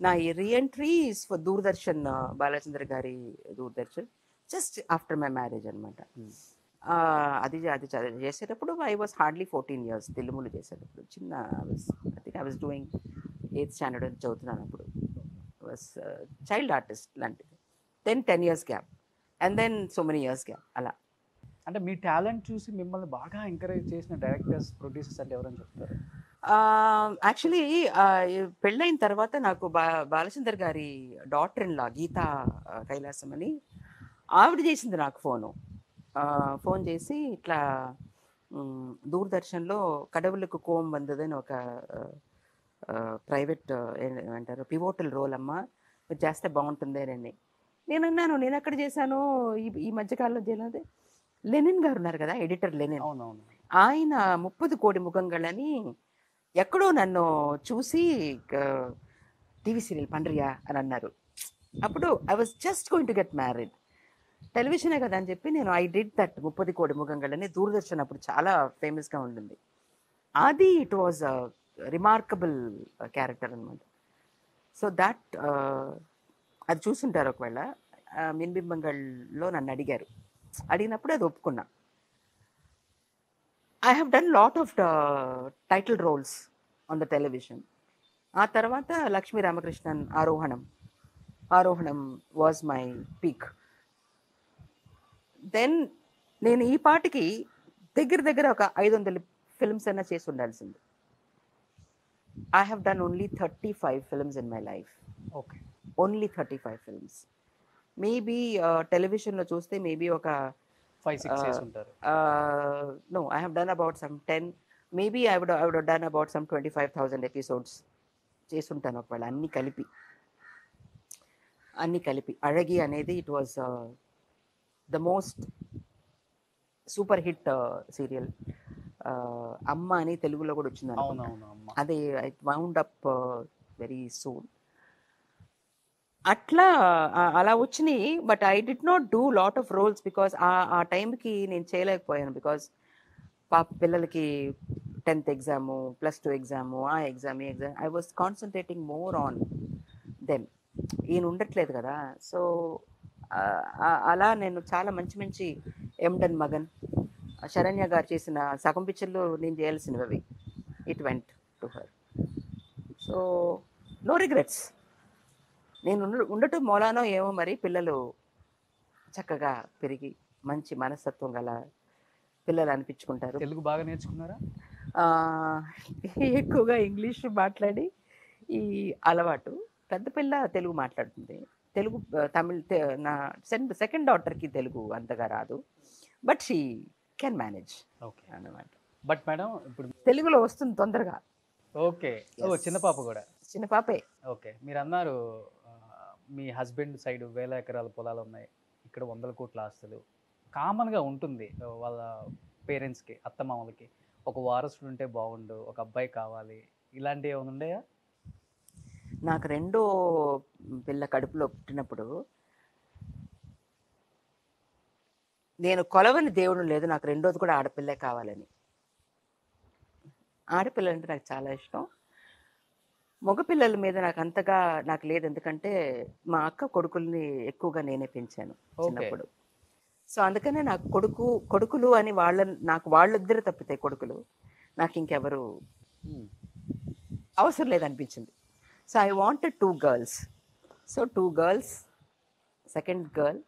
నా రీఎంట్రీ ఫర్ దూరదర్శన్, బాలచంద్ర గారి Doordarshan, just after my marriage అనమాట. అది చేసేటప్పుడు ఐ వాజ్ హార్డ్లీ 14 years. తెలుగులో చేసేటప్పుడు చిన్న I was doing 8th standard చదువుతున్నాను అప్పుడు. వాజ్ చైల్డ్ ఆర్టిస్ట్ లాంటిది. Then 10 years gap, and then so many years gap. అలా అంటే మీ టాలెంట్ చూసి మిమ్మల్ని బాగా ఎంకరేజ్ చేసిన డైరెక్టర్స్, ప్రొడ్యూసర్స్ అంటే ఎవరని చెప్తారు? యాక్చువల్లీ పెళ్ళైన తర్వాత నాకు బాలచందర్ గారి daughter in law Geetha Kailasam అని ఆవిడ చేసింది నాకు ఫోన్ చేసి, ఇట్లా దూరదర్శన్లో కడవులకు కోం వందదని ఒక ప్రైవేట్ ఏమంటారు పివోటల్ రోల్ అమ్మ, మీరు చేస్తే బాగుంటుందేనండి. నేను అన్నాను, నేను ఎక్కడ చేశాను ఈ మధ్యకాలంలో చేయలేదు. లెనిన్ గారు ఉన్నారు కదా, ఎడిటర్ లెనిన్, అవునవును, ఆయన 30 కోడి ముఖంగళ్ళని ఎక్కడో నన్ను చూసి టీవీ సీరియల్ పండ్రియా అని అన్నారు. అప్పుడు I was just going to get married. టెలివిజనే కదా అని చెప్పి నేను ఐ డిడ్ దట్ 30 కోడి ముఖంగళ్ళని. దూరదర్శన్ అప్పుడు చాలా ఫేమస్గా ఉంటుంది అది. ఇట్ వాజ్ రిమార్కబుల్ క్యారెక్టర్ అనమాట. సో దాట్ అది చూసుంటారు ఒకవేళ. మిన్బింబంగల్లో నన్ను అడిగినప్పుడు అది ఒప్పుకున్నా. I have done lot of title roles on the television. ఆ తర్వాత Lakshmi Ramakrishnan Aarohanam was my peak. Then నేను ఈ పాటికి దగ్గర ఒక 500 ఫిల్మ్స్ అయినా చేసి ఉండాల్సింది. I have done only 35 films in my life. Okay. Only 35 films. Maybe television lo chuste maybe oka 5-6 చేసి ఉంటారు. No, I have done about some 10. Maybe I would have done about some 25,000 episodes. చేస్తుంటాను ఒకవేళ అన్ని కలిపి. అழగి అనేది it was the most super hit serial. అమ్మ అని తెలుగులో కూడా వచ్చింది. అదే I wound up very soon. అలా వచ్చినాయి. But I did not do lot of roles because ఆ టైంకి నేను చేయలేకపోయాను. బికాస్ పిల్లలకి 10th ఎగ్జాము, +2 ఎగ్జాము, ఆ exam I was concentrating more on them. ఈయన ఉండట్లేదు కదా. సో అలా నేను చాలా మంచి ఎండన్ మగన్, శరణ్య గారు చేసిన సగం పిక్చర్లు నేను చేయాల్సినవి అవి. It went to her. So no regrets. నేను ఉండటం మూలానో ఏమో మరి పిల్లలు చక్కగా పెరిగి మంచి మనస్తత్వం గల పిల్లలు అనిపించుకుంటారు. తెలుగు బాగా నేర్చుకున్నారా? ఎక్కువగా ఇంగ్లీష్ మాట్లాడి ఈ అలవాటు. పెద్ద పిల్ల తెలుగు మాట్లాడుతుంది. తెలుగు తమిళ్ నా సెకండ్ డాటర్కి తెలుగు అంతగా రాదు. బట్ షీ కెన్ మేనేజ్ అన్నమాట. బట్ మేడం ఇప్పుడు తెలుగులో వస్తుంది తొందరగా. ఓకే. చిన్న పాప కూడా? చిన్న పాపే. ఓకే. మీరు అన్నారు మీ హస్బెండ్ సైడ్ 1000 ఎకరాల పొలాలు ఉన్నాయి, ఇక్కడ 100 కోట్ల ఆస్తులు. కామన్గా ఉంటుంది వాళ్ళ పేరెంట్స్కి, అత్తమామలకి. ఒక వారసుడు ఉంటే బాగుండు, ఒక అబ్బాయి కావాలి, ఇలాంటివి ఏమైనా ఉన్నాయా? నాకు రెండో పిల్ల కడుపులో పుట్టినప్పుడు నేను కొలవని దేవుడు లేదు, నాకు రెండోది కూడా ఆడపిల్లే కావాలని. ఆడపిల్లలు అంటే నాకు చాలా ఇష్టం. మగపిల్లల మీద నాకు లేదు, ఎందుకంటే మా అక్క కొడుకుల్ని ఎక్కువగా నేనే పెంచాను చిన్నప్పుడు. సో అందుకనే నాకు కొడుకులు అని నాకు వాళ్ళిద్దరు తప్పితే కొడుకులు, నాకు ఇంకెవరు అవసరం లేదనిపించింది. So I wanted 2 girls. So 2 girls, second girl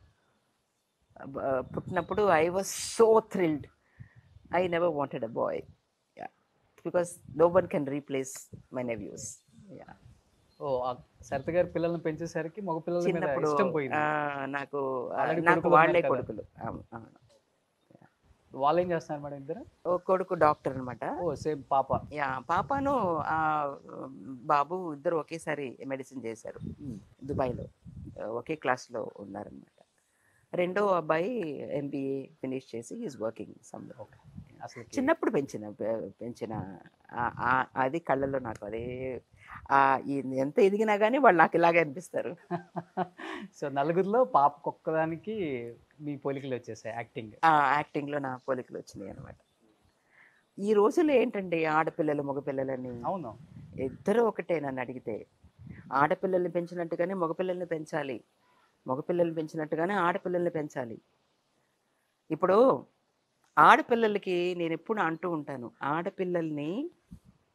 పుట్టినప్పుడు I was so thrilled. I never wanted a boy, because no one can replace my nephews. ఓ సరిత గారి పిల్లల్ని పెంచేసరికి మగ పిల్లల మీద చిన్నప్పుడు ఇష్టం పోయింది. నాకు Already నాకు కొడుకులు వాళ్ళే ఉన్నారు కదా. కొడుకులు. వాళ్ళు ఏం చేస్తున్నారు మేడం ఇద్దరు? ఓ కొడుకు డాక్టర్ అనమాట. ఓ సేమ్ పాప. పాపను బాబు ఇద్దరు ఒకేసారి మెడిసిన్ చేశారు దుబాయ్లో, ఒకే క్లాస్లో ఉన్నారనమాట. రెండో అబ్బాయి MBA ఫినిష్ చేసి ఈజ్ వర్కింగ్ సమ్లో. అసలు చిన్నప్పుడు పెంచిన అది కళ్ళల్లో నాకు అదే ఎంత ఎదిగినా కానీ వాళ్ళు నాకు ఇలాగే అనిపిస్తారు. సో నలుగురిలో పాపకు ఒక్కదానికి మీ పోలికలు వచ్చేసాయి యాక్టింగ్లో నా పోలికలు వచ్చినాయి అనమాట. ఈ రోజుల్లో ఏంటండి ఆడపిల్లలు మగపిల్లలని అవును ఇద్దరు ఒకటే. నన్ను అడిగితే ఆడపిల్లల్ని పెంచినట్టుగానే మగపిల్లల్ని పెంచాలి, మగపిల్లల్ని పెంచినట్టుగానే ఆడపిల్లల్ని పెంచాలి. ఇప్పుడు ఆడపిల్లలకి నేను ఎప్పుడు అంటూ ఉంటాను, ఆడపిల్లల్ని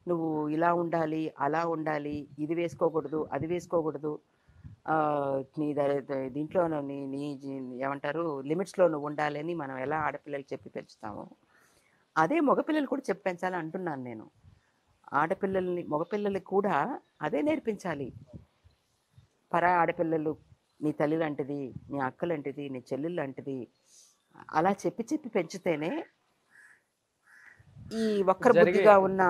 నువ్వు ఇలా ఉండాలి, అలా ఉండాలి, ఇది వేసుకోకూడదు, అది వేసుకోకూడదు, నీ దీంట్లో నీ ఏమంటారు లిమిట్స్లో నువ్వు ఉండాలి అని మనం ఎలా ఆడపిల్లలకి చెప్పి పెంచుతామో అదే మగపిల్లలు కూడా చెప్పి పెంచాలి అంటున్నాను నేను. మగపిల్లలకి కూడా అదే నేర్పించాలి. ఆడపిల్లలు నీ తల్లి లాంటిది, నీ అక్క లాంటిది, నీ చెల్లెలు లాంటిది అలా చెప్పి పెంచితేనే ఈ వక్ర బుద్ధిగా ఉన్న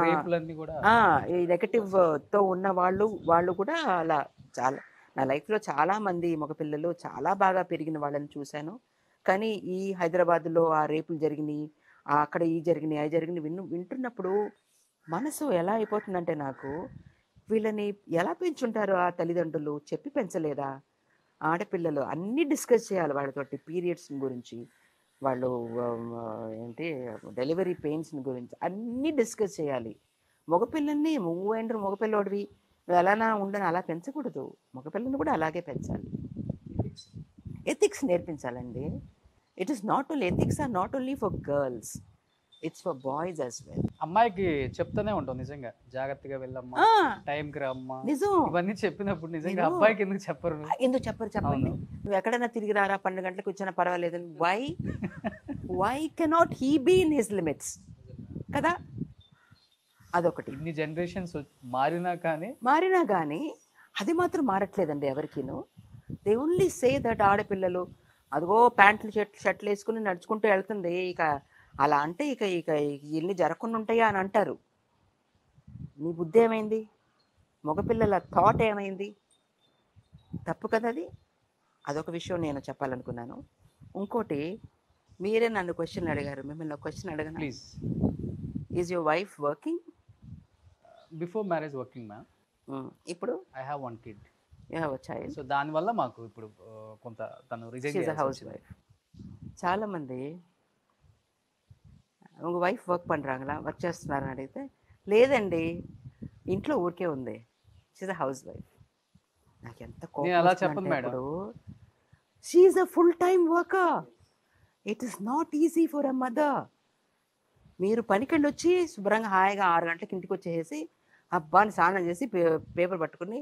ఈ నెగటివ్తో ఉన్న వాళ్ళు కూడా అలా. చాలా నా లైఫ్లో చాలామంది మగపిల్లలు చాలా బాగా పెరిగిన వాళ్ళని చూశాను. కానీ ఈ హైదరాబాద్లో ఆ రేపులు జరిగినాయి, అక్కడ అవి జరిగినాయి వింటున్నప్పుడు మనసు ఎలా అయిపోతుందంటే, నాకు వీళ్ళని ఎలా పెంచుంటారు ఆ తల్లిదండ్రులు, చెప్పి పెంచలేదా? ఆడపిల్లలు అన్నీ డిస్కస్ చేయాలి వాళ్ళతోటి, పీరియడ్స్ గురించి, వాళ్ళు ఏంటి డెలివరీ పెయిన్స్ గురించి అన్నీ డిస్కస్ చేయాలి. మగపిల్లల్ని మగపిల్లోడివి నువ్వు ఎలానా ఉండని అలా పెంచకూడదు, మగపిల్లల్ని కూడా అలాగే పెంచాలి. ఎథిక్స్ నేర్పించాలండి. It is not only ethics are not only for girls, it's for boys as well. అమ్మాయికి చెప్తానే ఉంటాం నిజంగా, జాగ్రత్తగా వెళ్ళమ్మా, టైంకి రమ్మా, నిజం. ఇవన్నీ చెప్పినప్పుడు నిజంగా అబ్బాయికి ఎందుకు చెప్పరు? చెప్పండి. నువ్వు ఎక్కడైనా తిరిగి రారా, 12 గంటలకు వచ్చినా పర్వాలేదు. Why cannot he be in his limits కదా? అదొకటి. ఇన్ని జనరేషన్స్ మారినా కానీ అది మాత్రం మారట్లేదండి ఎవరికిను. దే ఓన్లీ సే దట్ ఆడపిల్లలు అదిగో ప్యాంట్లు షర్ట్లు వేసుకుని నడుచుకుంటూ వెళ్తుంది, ఇక అలా అంటే ఇక ఇక ఇన్ని జరగకుండా ఉంటాయా అని అంటారు. నీ బుద్ధి ఏమైంది? మగపిల్లల థాట్ ఏమైంది? తప్పు కదా అది. అదొక విషయం నేను చెప్పాలనుకున్నాను. ఇంకోటి, మీరే నన్ను క్వశ్చన్ అడిగారు, మిమ్మల్ని ఒక క్వశ్చన్ అడగను. Please. Is your wife working? Before marriage working ma'am. ఇప్పుడు I have 1 kid. You have a child. So దానివల్ల మాకు ఇప్పుడు కొంత తను రిజైన్ హౌస్ వైఫ్. చాలామంది உங்கள் వైఫ్ వర్క్ பண்ணுறாங்களா, వర్క్ చేస్తున్నారని అడిగితే, లేదండి ఇంట్లో ఊరికే ఉంది, షీఈ్ అ హౌస్ వైఫ్. నాకు ఎంత కోపం ఇప్పుడు. She's a full time worker. It is not easy for a mother. మీరు పనికెళ్ళి వచ్చి శుభ్రంగా హాయిగా 6 గంటలకు ఇంటికి వచ్చేసి అబ్బాని స్నానం చేసి పేపర్ పట్టుకుని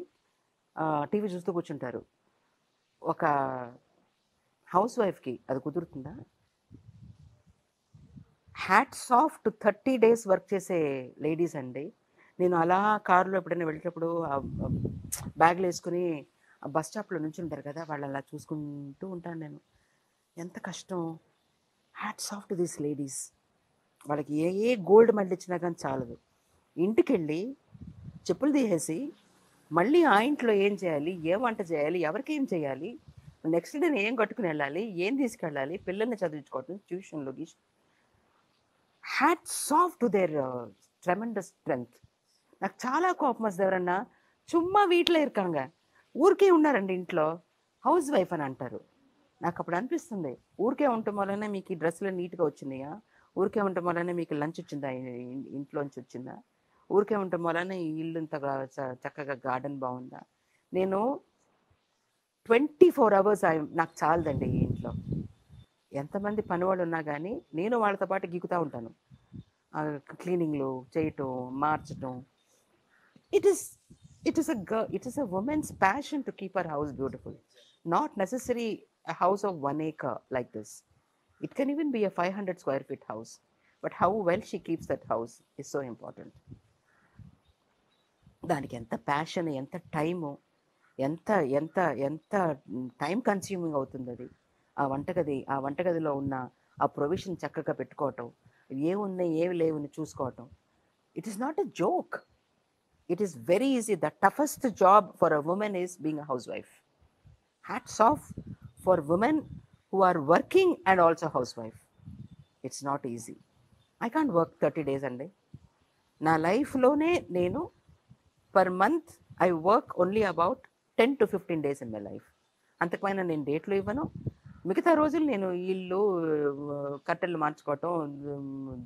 టీవీ చూస్తూ కూర్చుంటారు. ఒక హౌస్ వైఫ్కి అది కుదురుతుందా? Hats off to 30 days work చేసే లేడీస్ అండి. నేను అలా కారులో ఎప్పుడైనా వెళ్ళేటప్పుడు బ్యాగ్లు వేసుకుని బస్ స్టాప్లో నుంచి ఉంటారు కదా, వాళ్ళు అలా చూసుకుంటూ ఉంటాను నేను. ఎంత కష్టం. Hats off to these ladies. వాళ్ళకి ఏ గోల్డ్ మెడల్ ఇచ్చినా కానీ చాలదు. ఇంటికి వెళ్ళి చెప్పులు తీసేసి మళ్ళీ ఆ ఇంట్లో ఏం చేయాలి, ఏ వంట చేయాలి, ఎవరికి ఏం చేయాలి, నెక్స్ట్ డే ఏం కట్టుకుని వెళ్ళాలి, ఏం తీసుకెళ్ళాలి, పిల్లల్ని చదివించుకోవటం, ట్యూషన్లో hats off to their tremendous strength. నాకు చాలా కోపం వస్తుంది ఎవరన్నా చుమ్మా వీటిలో ఇరకంగా ఊరికే ఉన్నారండి ఇంట్లో హౌస్ వైఫ్ అని అంటారు. నాకు అప్పుడు అనిపిస్తుంది, ఊరికే ఉండటం వల్లనే మీకు ఈ డ్రెస్సులు నీట్గా వచ్చినాయా, ఊరికే ఉండటం వల్లనే మీకు లంచ్ వచ్చిందా, ఇంట్లోంచి వచ్చిందా, ఊరికే ఉండటం వల్లనే ఈ ఇల్లు ఇంతగా చక్కగా గార్డెన్ బాగుందా. నేను 24 hours నాకు చాలదండి ఈ ఇంట్లో. ఎంతమంది పనివాళ్ళు ఉన్నా కానీ నేను వాళ్ళతో పాటు గీకుతూ ఉంటాను. క్లీనింగ్లు చేయటం, మార్చటం. It is a woman's passion to keep her house beautiful. Not necessarily a house of 1 acre like this. It can even be a 500 square feet house. But how well she keeps that house is so important. దానికి ఎంత passion, ఎంత time, ఎంత ఎంత ఎంత time consuming అవుతుంది అది. ఆ వంటగదిలో ఉన్న ఆ ప్రొవిజన్ చక్కగా పెట్టుకోవటం, ఏమున్నాయి ఏవి లేవని చూసుకోవటం. It is not a joke. It is very easy. The toughest job for a woman is being a housewife. Hats off for women who are working and also housewife. It's not easy. I can't work 30 days a day. Na life lone nenu per month I work only about 10 to 15 days in my life. అంతకుమైన నేను డేట్లు ఇవ్వను. మిగతా రోజులు నేను ఇల్లు కట్టెలు మార్చుకోవటం,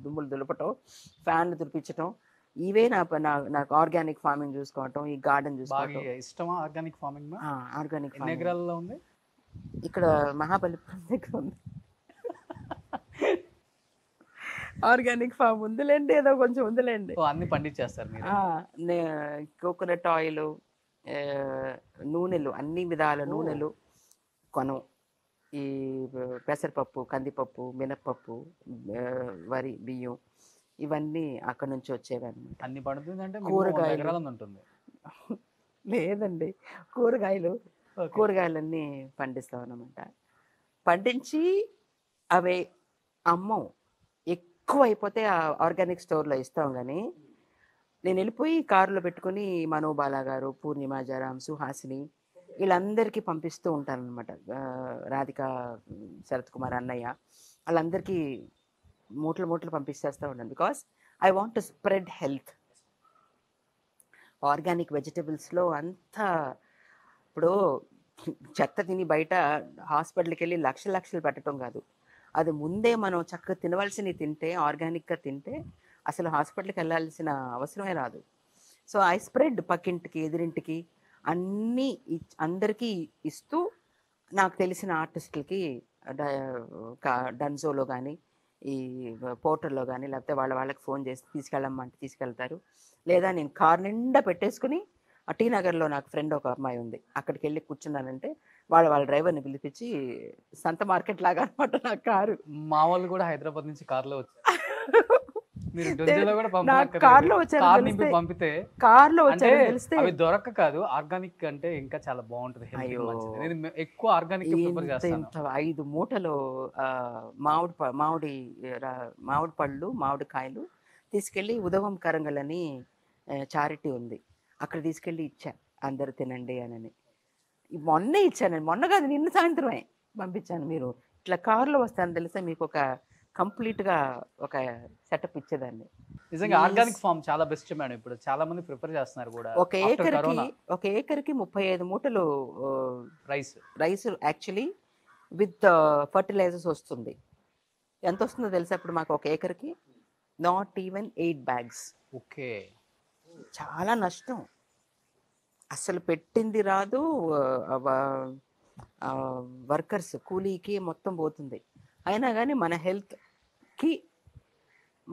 దుమ్ములు దులపటం, ఫ్యాన్లు తుడిపించటం, ఇవే నాకు ఆర్గానిక్ ఫార్మింగ్ చూసుకోవటం, ఈ గార్డెన్ చూసుకోవటం. ఇష్టమా ఆర్గానిక్ ఫార్మింగ్? ఆర్గానిక్ ఎన్ని ఎకరాల్లో ఉంది? ఇక్కడ మహాబలిపురం దగ్గర ఉంది ఆర్గానిక్ ఫామ్. ఉందిలేండి, ఏదో కొంచెం ఉందిలేండి. అన్ని పండించేస్తారు మీరు? కోకోనట్ ఆయిల్, నూనెలు, అన్ని విధాల నూనెలు కొనం. ఈ పెసరపప్పు, కందిపప్పు, మినప్పప్పు, వరి, బియ్యం, ఇవన్నీ అక్కడ నుంచి వచ్చేవి అన్నమాట. అన్ని పండుతుందంటే కూరగాయలు ఉంటుంది? లేదండి, కూరగాయలన్నీ పండిస్తాం అన్నమాట. పండించి అవి అమ్మం. ఎక్కువ అయిపోతే ఆర్గానిక్ స్టోర్లో ఇస్తాం. కానీ నేను వెళ్ళిపోయి కారులో పెట్టుకుని మనోబాలా గారు, పూర్ణిమ, జరాం, సుహాసిని వీళ్ళందరికీ పంపిస్తూ ఉంటాను అనమాట. రాధిక, శరత్ కుమార్ అన్నయ్య వాళ్ళందరికీ మూటలు పంపిస్తేస్తూ ఉన్నాను. Because I want to spread health. Organic వెజిటబుల్స్లో అంతా ఇప్పుడు చెత్త తిని బయట హాస్పిటల్కి వెళ్ళి లక్షలు పెట్టడం కాదు. అది ముందే మనం చక్కగా తినవలసినవి తింటే, ఆర్గానిక్గా తింటే అసలు హాస్పిటల్కి వెళ్ళాల్సిన అవసరమే రాదు. సో ఐ స్ప్రెడ్ పక్కింటికి, ఎదురింటికి అన్నీ అందరికీ ఇస్తూ, నాకు తెలిసిన ఆర్టిస్టులకి డన్జోలో కానీ, ఈ పోర్టల్లో కానీ, లేకపోతే వాళ్ళకి ఫోన్ చేసి తీసుకెళ్ళమంటే తీసుకెళ్తారు. లేదా నేను కార్ నిండా పెట్టేసుకుని, టీ నగర్లో నాకు ఫ్రెండ్ ఒక అమ్మాయి ఉంది, అక్కడికి వెళ్ళి కూర్చున్నానంటే వాళ్ళ డ్రైవర్ని పిలిపించి, సంత మార్కెట్ లాగా అనమాట నా కారు. మా వాళ్ళు కూడా హైదరాబాద్ నుంచి కార్లో వచ్చారు. అవి దొరక్క కాదు, ఆర్గానిక్ అంటే ఇంకా చాలా బాగుంటుంది. ఎక్కువ ఆర్గానిక్ 5 మూటలు మామిడి పళ్ళు, మామిడికాయలు తీసుకెళ్ళి ఉదవం కరంగలని చారిటీ ఉంది, అక్కడ తీసుకెళ్ళి ఇచ్చా, అందరు తినండి అని. మొన్నే ఇచ్చాను, మొన్న కాదు నిన్న సాయంత్రమే పంపించాను. మీరు ఇట్లా కారులో వస్తాను తెలిసే మీకు ఒక కంప్లీట్గా ఒక సెటప్ ఇచ్చేదాన్ని. నిజంగా ఆర్గానిక్ ఫార్మ్ చాలా బెస్ట్ మేడం. ఇప్పుడు చాలా మంది ప్రిఫర్ చేస్తున్నారు కూడా. ఒక ఏకర్కి 35 మూటలు రైస్ యాక్చువల్లీ విత్ ఫర్టిలైజర్స్ వస్తుంది. ఎంత వస్తుందో తెలుసా ఇప్పుడు మాకు ఒక ఏకర్కి? Not even 8 bags. ఓకే, చాలా నష్టం. అసలు పెట్టింది రాదు, వర్కర్స్ కూలీకి మొత్తం పోతుంది. అయినా కానీ మన హెల్త్కి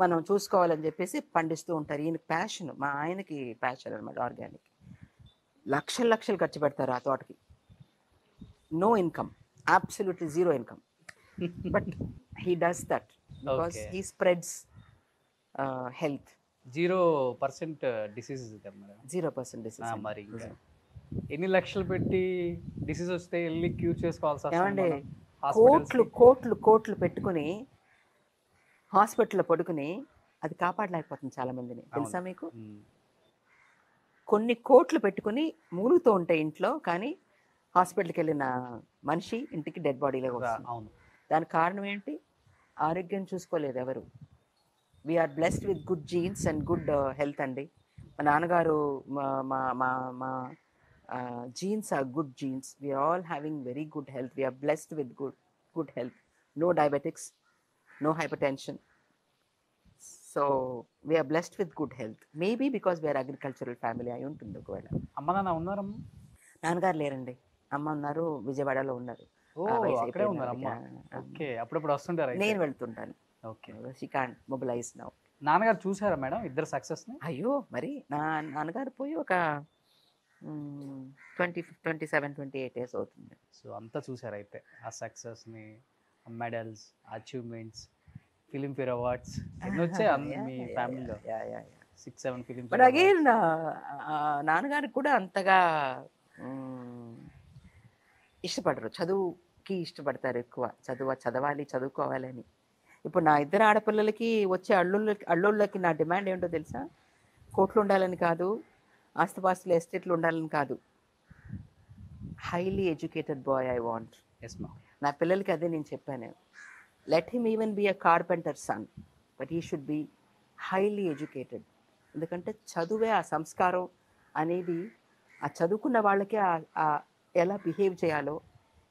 మనం చూసుకోవాలని చెప్పేసి పండిస్తూ ఉంటారు. ఈయన ప్యాషన్, మా ఆయనకి ప్యాషన్ అనమాట ఆర్గానిక్. లక్షలు ఖర్చు పెడతారు ఆ తోటకి. No income, absolutely zero income. But he does that because he spreads health. 0% disease. 0% disease. మరి ఎన్ని లక్షలు పెట్టి డిసీజ్ వస్తే వెళ్ళి క్యూర్ చేసుకోవాల్సి ఏమండి? కోట్లు పెట్టుకుని హాస్పిటల్లో పడుకుని అది కాపాడలేకపోతుంది చాలా మందిని, తెలుసా మీకు? కొన్ని కోట్లు పెట్టుకుని మూలుగుతూ ఉంటాయి ఇంట్లో, కానీ హాస్పిటల్కి వెళ్ళిన మనిషి ఇంటికి డెడ్ బాడీలో వస్తుంది. దానికి కారణం ఏంటి? ఆరోగ్యం చూసుకోలేదు ఎవరు. We are blessed with good genes and good health అండి. మా నాన్నగారు మా మా మా మా genes are good genes. We are all having very good health. We are blessed with good health. No diabetics, no hypertension. So we are blessed with good health. Maybe because we are agricultural family అయి ఉంటుంది ఒకవేళ. అమ్మ నాన్న ఉన్నారమ్మ? నాన్నగారు లేరండి, అమ్మ ఉన్నారు, విజయవాడలో ఉన్నారు. ఓ ఆ వయసు అక్కడే అయిపోయిన ఉన్నారు అమ్మ. వాళ్ళకి. ఓకే, అప్పుడప్పుడు వస్తుంటారు అయితే. నేను వెళ్తుంటాను. Okay. She can't mobilise now. నాన్నగారు చూసారా మేడం ఇద్దరు సక్సెస్ని? అయ్యో మరి నాన్నగారు పోయి ఒక 27-28 years అవుతుంది. సో అంతా చూసారు అయితే ఆ సక్సెస్ని, మెడల్స్, అచీవ్మెంట్స్, ఫిలింఫేర్ అవార్డ్స్ ఎన్ని వచ్చాయి మీ ఫ్యామిలీలో? 6-7 బట్ ఫిలింఫేర్ అగైన్ నాన్నగారికి కూడా అంతగా ఇష్టపడరు, చదువుకి ఇష్టపడతారు ఎక్కువ. చదవాలి, చదువుకోవాలని. ఇప్పుడు నా ఇద్దరు ఆడపిల్లలకి వచ్చే అల్లుళ్ళకి నా డిమాండ్ ఏంటో తెలుసా? కోట్లు ఉండాలని కాదు, ఆస్తిపాస్తులు ఎస్టేట్లు ఉండాలని కాదు, highly educated boy I want. Yes మా. నా పిల్లలకి అదే నేను చెప్పాను. Let him even be a carpenter son, but he should be highly educated. ఎందుకంటే చదువే ఆ సంస్కారం అనేది, ఆ చదువుకున్న వాళ్ళకే ఎలా బిహేవ్ చేయాలో,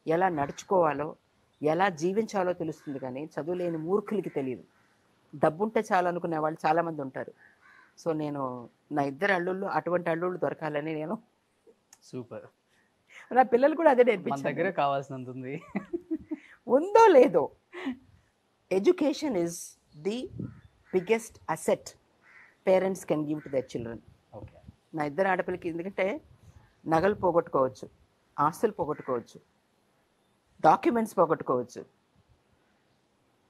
ఎలా నడుచుకోవాలో, ఎలా జీవించాలో తెలుస్తుంది. కానీ చదువు లేని మూర్ఖులకి తెలియదు. డబ్బుంటే చాలు అనుకునే వాళ్ళు చాలామంది ఉంటారు. సో నేను నా ఇద్దరు అల్లుళ్ళు అటువంటి అల్లుళ్ళు దొరకాలని నేను సూపర్. నా పిల్లలు కూడా అదే మన నేర్పించాను. దగ్గరే కావాల్సినంత ఉంది. ఉందో లేదో, education is the biggest asset parents can give to their children. Okay. నా ఇద్దరు ఆడపిల్లకి ఎందుకంటే నగలు పోగొట్టుకోవచ్చు, ఆస్తులు పోగొట్టుకోవచ్చు, డాక్యుమెంట్స్ పోగొట్టుకోవచ్చు,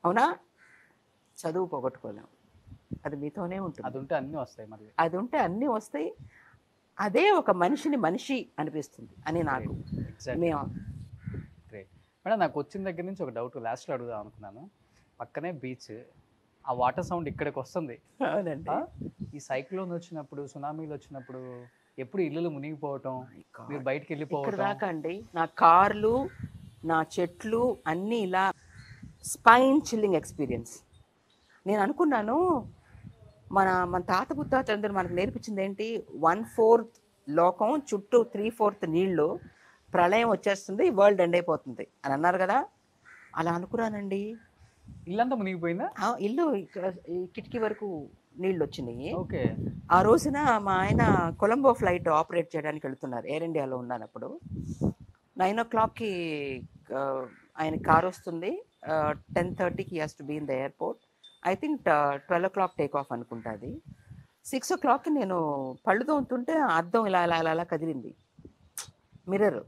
అవునా? చదువు పోగొట్టుకోలేము. అది మీతోనే ఉంటుంది. అది ఉంటే అన్నీ వస్తాయి మళ్ళీ. అది ఉంటే అన్నీ వస్తాయి. అదే ఒక మనిషిని మనిషి అనిపిస్తుంది అని నాకు. మేము గ్రేట్ మేడం. నాకు వచ్చిన దగ్గర నుంచి ఒక డౌట్ లాస్ట్లో అడుగుదాం అనుకున్నాను. పక్కనే బీచ్, ఆ వాటర్ సౌండ్ ఇక్కడికి వస్తుంది. అవునండి. ఈ సైక్లోన్ వచ్చినప్పుడు, సునామీలు వచ్చినప్పుడు ఎప్పుడు ఇల్లులు మునిగిపోవటం, మీరు బయటికి ఇక్కడ వెళ్ళిపోవటం. దాకా అండి నా కార్లు, నా చెట్లు అన్నీ ఇలా స్పైన్ చిల్లింగ్ ఎక్స్పీరియన్స్. నేను అనుకున్నాను మన తాత ముత్తాతలందరూ మనకు నేర్పించింది ఏంటి? 1/4 లోకం చుట్టూ 3/4 నీళ్ళు, ప్రళయం వచ్చేస్తుంది, వరల్డ్ ఎండ్ అయిపోతుంది అని అన్నారు కదా. అలా అనుకున్నానండి. ఇల్లంతా మునిగిపోయిందా? ఇల్లు ఈ కిటికీ వరకు నీళ్ళు వచ్చినాయి. ఓకే. ఆ రోజున మా ఆయన కొలంబో ఫ్లైట్ ఆపరేట్ చేయడానికి వెళుతున్నారు. ఎయిర్ ఇండియాలో ఉన్నాను అప్పుడు. 9 o'clockకి ఆయన కార్ వస్తుంది. 10:30కి has to be in the airport. I think 12 o'clock take off అనుకుంటుంది. 6 o'clockకి నేను పళ్ళు తోముతుంటే అద్దం ఇలా ఇలా ఇలా ఇలా కదిలింది, మిర్రర్.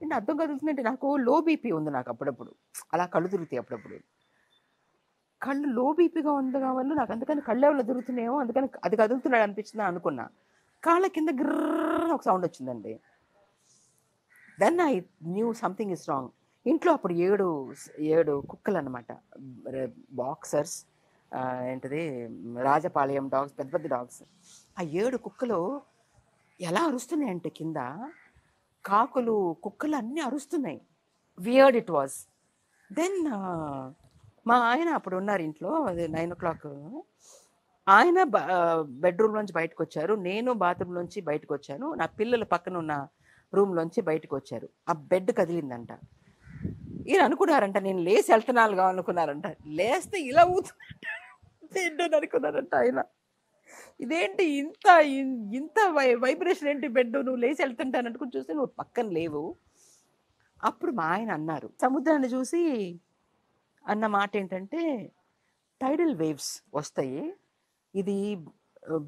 అంటే అద్దం కదులుతుందంటే నాకు లో బీపీ ఉంది. నాకు అప్పుడప్పుడు అలా కళ్ళు తిరుగుతాయి. అప్పుడప్పుడు కళ్ళు లో బీపీగా ఉంది కావాలి నాకు. అందుకని కళ్ళు ఎవరు తిరుగుతున్నాయేమో, అందుకని అది కదులుతున్నాడు అనిపించింది అనుకున్నా. కాళ్ళ కింద గిర్ర ఒక సౌండ్ వచ్చిందండి. Then I knew something is wrong. ఇంట్లో అప్పుడు 7 కుక్కలు అనమాట, బాక్సర్స్, ఏంటిది రాజపాళయం డాగ్స్, పెద్ద పెద్ద డాగ్స్. ఆ 7 కుక్కలు ఎలా అరుస్తున్నాయి అంటే కింద కాకులు, కుక్కలు అన్నీ అరుస్తున్నాయి. Weird it was. దెన్ మా ఆయన అప్పుడు ఉన్నారు ఇంట్లో. అది 9 o'clock. ఆయన బెడ్రూమ్లోంచి బయటకు వచ్చారు, నేను బాత్రూంలోంచి బయటకు వచ్చాను, నా పిల్లలు పక్కన ఉన్న రూమ్లోంచి బయటకు వచ్చారు. ఆ బెడ్ కదిలిందంట. ఈయన అనుకున్నారంట నేను లేచి వెళ్తున్నానుగా అనుకున్నారంట. లేస్తే ఇలా ఊతుందంట అనుకున్నారంట ఆయన. ఇదేంటి ఇంత వైబ్రేషన్ ఏంటి బెడ్, నువ్వు లేచి వెళ్తుంటాను అనుకుని చూస్తే నువ్వు పక్కన లేవు. అప్పుడు మా ఆయన అన్నారు, సముద్రాన్ని చూసి అన్న మాట ఏంటంటే టైడల్ వేవ్స్ వస్తాయి, ఇది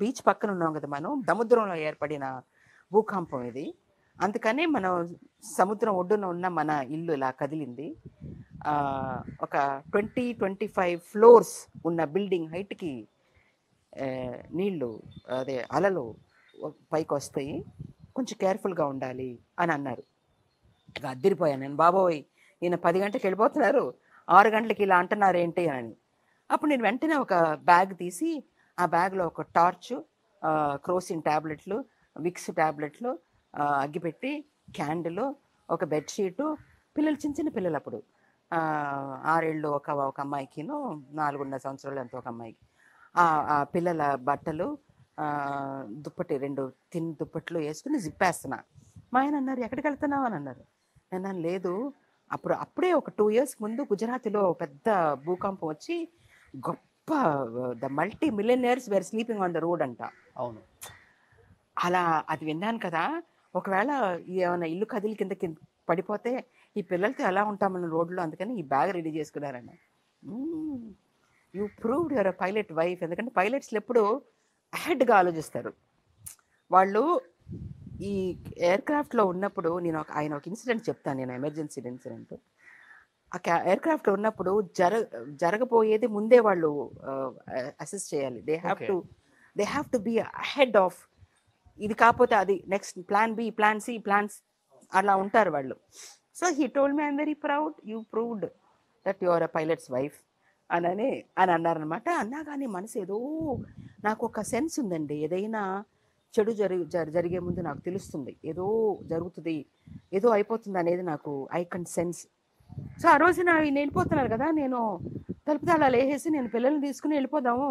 బీచ్ పక్కన ఉన్నాం కదా మనం, సముద్రంలో ఏర్పడిన భూకంపం ఇది, అందుకనే మనం సముద్రం ఒడ్డున ఉన్న మన ఇల్లు ఇలా కదిలింది. ఒక 20-25 floors ఉన్న బిల్డింగ్ హైట్కి నీళ్ళు, అదే అలలు పైకి వస్తాయి, కొంచెం కేర్ఫుల్గా ఉండాలి అని అన్నారు. ఇక అద్దరిపోయాను నేను. బాబోయ్, ఈయన 10 గంటలకు వెళ్ళిపోతున్నారు, 6 గంటలకి ఇలా అంటున్నారు ఏంటి అని. అప్పుడు నేను వెంటనే ఒక బ్యాగ్ తీసి ఆ బ్యాగ్లో ఒక టార్చ్, క్రోసిన్ ట్యాబ్లెట్లు, విక్స్ ట్యాబ్లెట్లు, అగ్గిపెట్టి, క్యాండిల్, ఒక బెడ్షీటు, పిల్లలు చిన్న చిన్న పిల్లలు అప్పుడు 6 ఏళ్ళు ఒక అమ్మాయికిను, 4.5 సంవత్సరాలు ఎంతో ఒక అమ్మాయికి, ఆ పిల్లల బట్టలు దుప్పటి 2 దుప్పట్లు వేసుకుని జిప్పేస్తున్నా. మా ఆయన అన్నారు, ఎక్కడికి వెళ్తున్నావు అని అన్నారు. నేను లేదు, అప్పుడే ఒక 2 years ముందు గుజరాత్లో పెద్ద భూకంపం వచ్చి గొప్ప the multi millionaires were sleeping on the road అంట. అవును. అలా అది విన్నాను కదా, ఒకవేళ ఏమైనా ఇల్లు కదిలి కిందకి పడిపోతే ఈ పిల్లలతో ఎలా ఉంటామన్న రోడ్లో, అందుకని ఈ బ్యాగ్ రెడీ చేసుకున్నారన్న. You proved your pilot wife. ఎందుకంటే పైలట్స్లు ఎప్పుడు అహెడ్గా ఆలోచిస్తారు. వాళ్ళు ఈ ఎయిర్క్రాఫ్ట్లో ఉన్నప్పుడు ఆయన ఒక ఇన్సిడెంట్ చెప్తాను, నేను ఎమర్జెన్సీ ఇన్సిడెంట్. ఆ ఎయిర్క్రాఫ్ట్లో ఉన్నప్పుడు జరగబోయేది ముందే వాళ్ళు అసెస్ చేయాలి. They have to be ahead of, ఇది కాకపోతే అది next plan B, plan C, plans అలా ఉంటారు వాళ్ళు. So he told me, I'm very proud, you proved that you are a pilot's wife అని అన్నారనమాట. అన్నా కానీ మనసు ఏదో, నాకు ఒక సెన్స్ ఉందండి, ఏదైనా చెడు జరిగే ముందు నాకు తెలుస్తుంది, ఏదో జరుగుతుంది, ఏదో అయిపోతుంది అనేది నాకు ఐ కెన్ సెన్స్. సో ఆ రోజు నేను వెళ్ళిపోతున్నారు కదా, నేను తలుపు తాళాలు వేసేసి నేను పిల్లల్ని తీసుకుని వెళ్ళిపోదాము,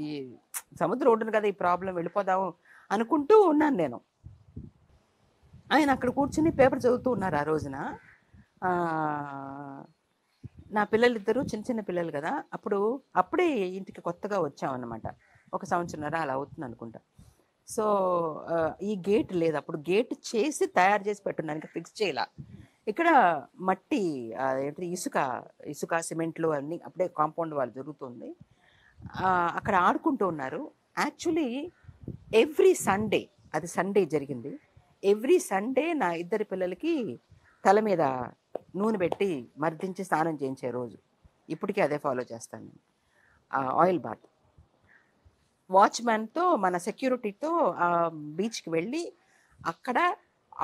ఈ సముద్రం ఒడ్డును కదా ఈ ప్రాబ్లం, వెళ్ళిపోదాము అనుకుంటూ ఉన్నాను నేను. ఆయన అక్కడ కూర్చుని పేపర్ చదువుతూ ఉన్నారు. ఆ రోజున నా పిల్లలిద్దరూ చిన్న పిల్లలు కదా, అప్పుడే ఇంటికి కొత్తగా వచ్చామన్నమాట, 1 సంవత్సరంన్నర అలా అవుతుంది అనుకుంటా. సో ఈ గేట్ లేదు, అప్పుడు గేట్ చేసి తయారు చేసి పెట్టున్నాను, ఫిక్స్ చేయాల. ఇక్కడ మట్టి ఏంటి ఇసుక సిమెంట్లు అన్నీ అప్పుడే కాంపౌండ్ వాళ్ళు జరుగుతుంది. అక్కడ ఆడుకుంటూ ఉన్నారు. యాక్చువల్లీ ఎవ్రీ సండే, అది సండే జరిగింది, ఎవ్రీ సండే నా 2 పిల్లలకి తల మీద నూనె పెట్టి మర్దించి స్నానం చేయించే రోజు. ఇప్పటికీ అదే ఫాలో చేస్తాను నేను, ఆయిల్ బాత్. వాచ్మ్యాన్తో, మన సెక్యూరిటీతో బీచ్కి వెళ్ళి అక్కడ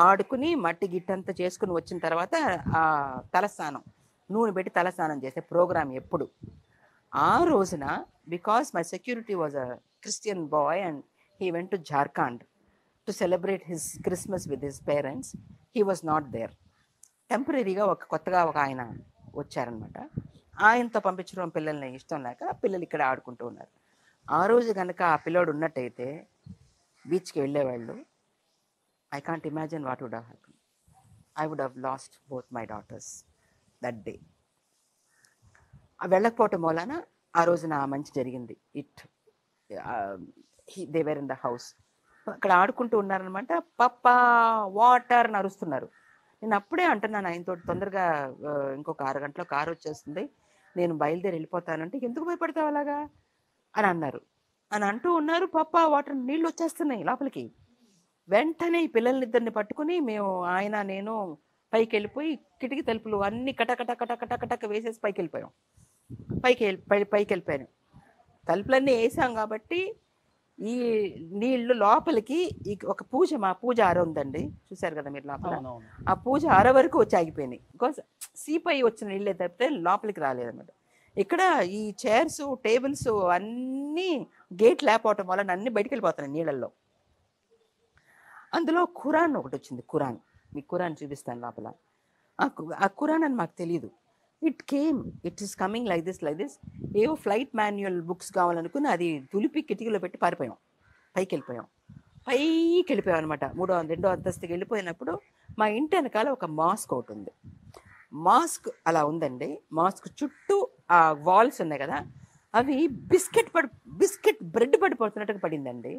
ఆడుకుని మట్టి గిట్టంతా చేసుకుని వచ్చిన తర్వాత తలస్నానం, నూనె పెట్టి తలస్నానం చేసే ప్రోగ్రామ్ ఎప్పుడు. ఆ రోజున because my security was a Christian boy and he went to Jharkhand to celebrate his Christmas with his parents, he was not there. టెంపరీగా కొత్తగా ఒక ఆయన వచ్చారనమాట. ఆయనతో పంపించడం పిల్లల్ని ఇష్టం లేక పిల్లలు ఇక్కడ ఆడుకుంటూ ఉన్నారు. ఆ రోజు కనుక ఆ పిల్లోడు ఉన్నట్టయితే బీచ్కి వెళ్ళేవాళ్ళు. I can't imagine what would have happen. I would have lost both my daughters that day. వెళ్ళకపోవటం వలన ఆ రోజున మంచి జరిగింది. They were in the house, అక్కడ ఆడుకుంటూ ఉన్నారనమాట. పప్పా వాటర్ నరుస్తున్నారు. నేను అప్పుడే అంటున్నాను ఆయనతో, తొందరగా ఇంకొక 6 గంటలో కారు వచ్చేస్తుంది, నేను బయలుదేరి వెళ్ళిపోతానంటే, ఎందుకు భయపడతావు అలాగా అని అన్నారు. అని అంటూ ఉన్నారు. పప్పా వాటర్ నీళ్ళు వచ్చేస్తున్నాయి లోపలికి. వెంటనే ఈ పిల్లల్నిద్దరిని పట్టుకుని ఆయన నేను పైకి వెళ్ళిపోయి కిటికీ తలుపులు అన్ని కటకట వేసేసి పైకి వెళ్ళిపోయాం. పైకి వెళ్ళిపోయాను. తలుపులన్నీ వేసాం కాబట్టి ఈ నీళ్లు లోపలికి ఒక మా పూజ అర ఉందండి, చూసారు కదా మీరు లోపల, ఆ పూజ అర వరకు వచ్చి ఆగిపోయినాయి. బికాస్ సీపై వచ్చిన నీళ్ళే తప్పితే లోపలికి రాలేదన్నమాట. ఇక్కడ ఈ చైర్స్, టేబుల్స్ అన్నీ గేట్ లేకపోవటం వల్ల అన్నీ బయటికి వెళ్ళిపోతున్నాయి నీళ్ళల్లో. అందులో ఖురాన్ ఒకటి వచ్చింది. మీకు ఖురాన్ చూపిస్తాను లోపల. ఆ ఖురాన్ అని మాకు తెలియదు. It is coming like this. ఏవో ఫ్లైట్ మాన్యువల్ బుక్స్ కావాలనుకుని అది తులిపి కిటికీలో పెట్టి పారిపోయాం. పైకి వెళ్ళిపోయాం అనమాట. 2వ అంతస్తుకి వెళ్ళిపోయినప్పుడు మా ఇంటి వెనకాల ఒక మాస్క్ ఒకటి ఉంది. మాస్క్ అలా ఉందండి. మాస్క్ చుట్టూ ఆ వాల్స్ ఉన్నాయి కదా, అవి బిస్కెట్ బ్రెడ్ పడిపోతున్నట్టుగా పడిందండి.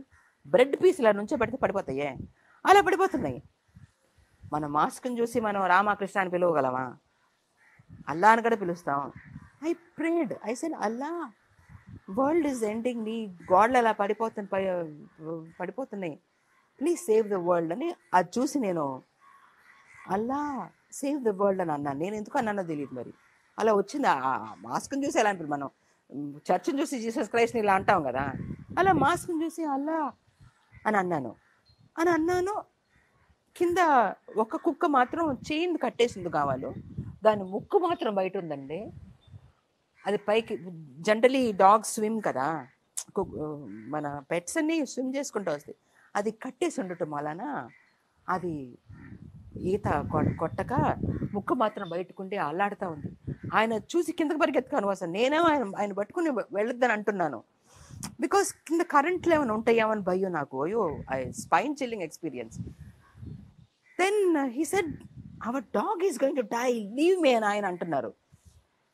బ్రెడ్ పీస్ ఇలా నుంచో పెడితే పడిపోతాయే, అలా పడిపోతున్నాయి. మన మాస్క్ని చూసి మనం రామకృష్ణ అని పిలవగలమా? అల్లా అని కూడా పిలుస్తాం. I prayed, I said Allah, world is ending, నీ గోడలు అలా పడిపోతున్నాయి, ప్లీజ్ సేవ్ ద వరల్డ్ అని. అది చూసి నేను అల్లా సేవ్ ద వరల్డ్ అని అన్నాను. నేను ఎందుకు అన్నానో తెలియదు, మరి అలా వచ్చింది. ఆ మాస్క్ని చూసి ఎలా అంటారు, మనం చర్చిని చూసి జీసస్ క్రైస్ట్ని ఇలా అంటాం కదా, అలా మాస్క్ని చూసి అల్లా అని అన్నాను. కింద ఒక కుక్క మాత్రం చైన్ కట్టేసింది కావాలి, దాని ముక్కు మాత్రం బయట ఉందండి. అది పైకి, జనరలీ డాగ్స్ స్విమ్ కదా, మన పెట్స్ అన్ని స్విమ్ చేసుకుంటూ వస్తాయి, అది కట్టేసి ఉండటం వలన అది ఈత కొట్టక ముక్కు మాత్రం బయటకుండి అల్లాడుతూ ఉంది. ఆయన చూసి కిందకి పరిగెత్తుకాను. అసలు నేనేమో ఆయన పట్టుకుని వెళ్ళొద్దని అంటున్నాను. బికాస్ కింద కరెంట్లు ఏమైనా ఉంటాయేమని భయం నాకు. అయ్యో, I spine chilling experience. Then he said our dog is going to die, leave me అని ఆయన అంటున్నారు.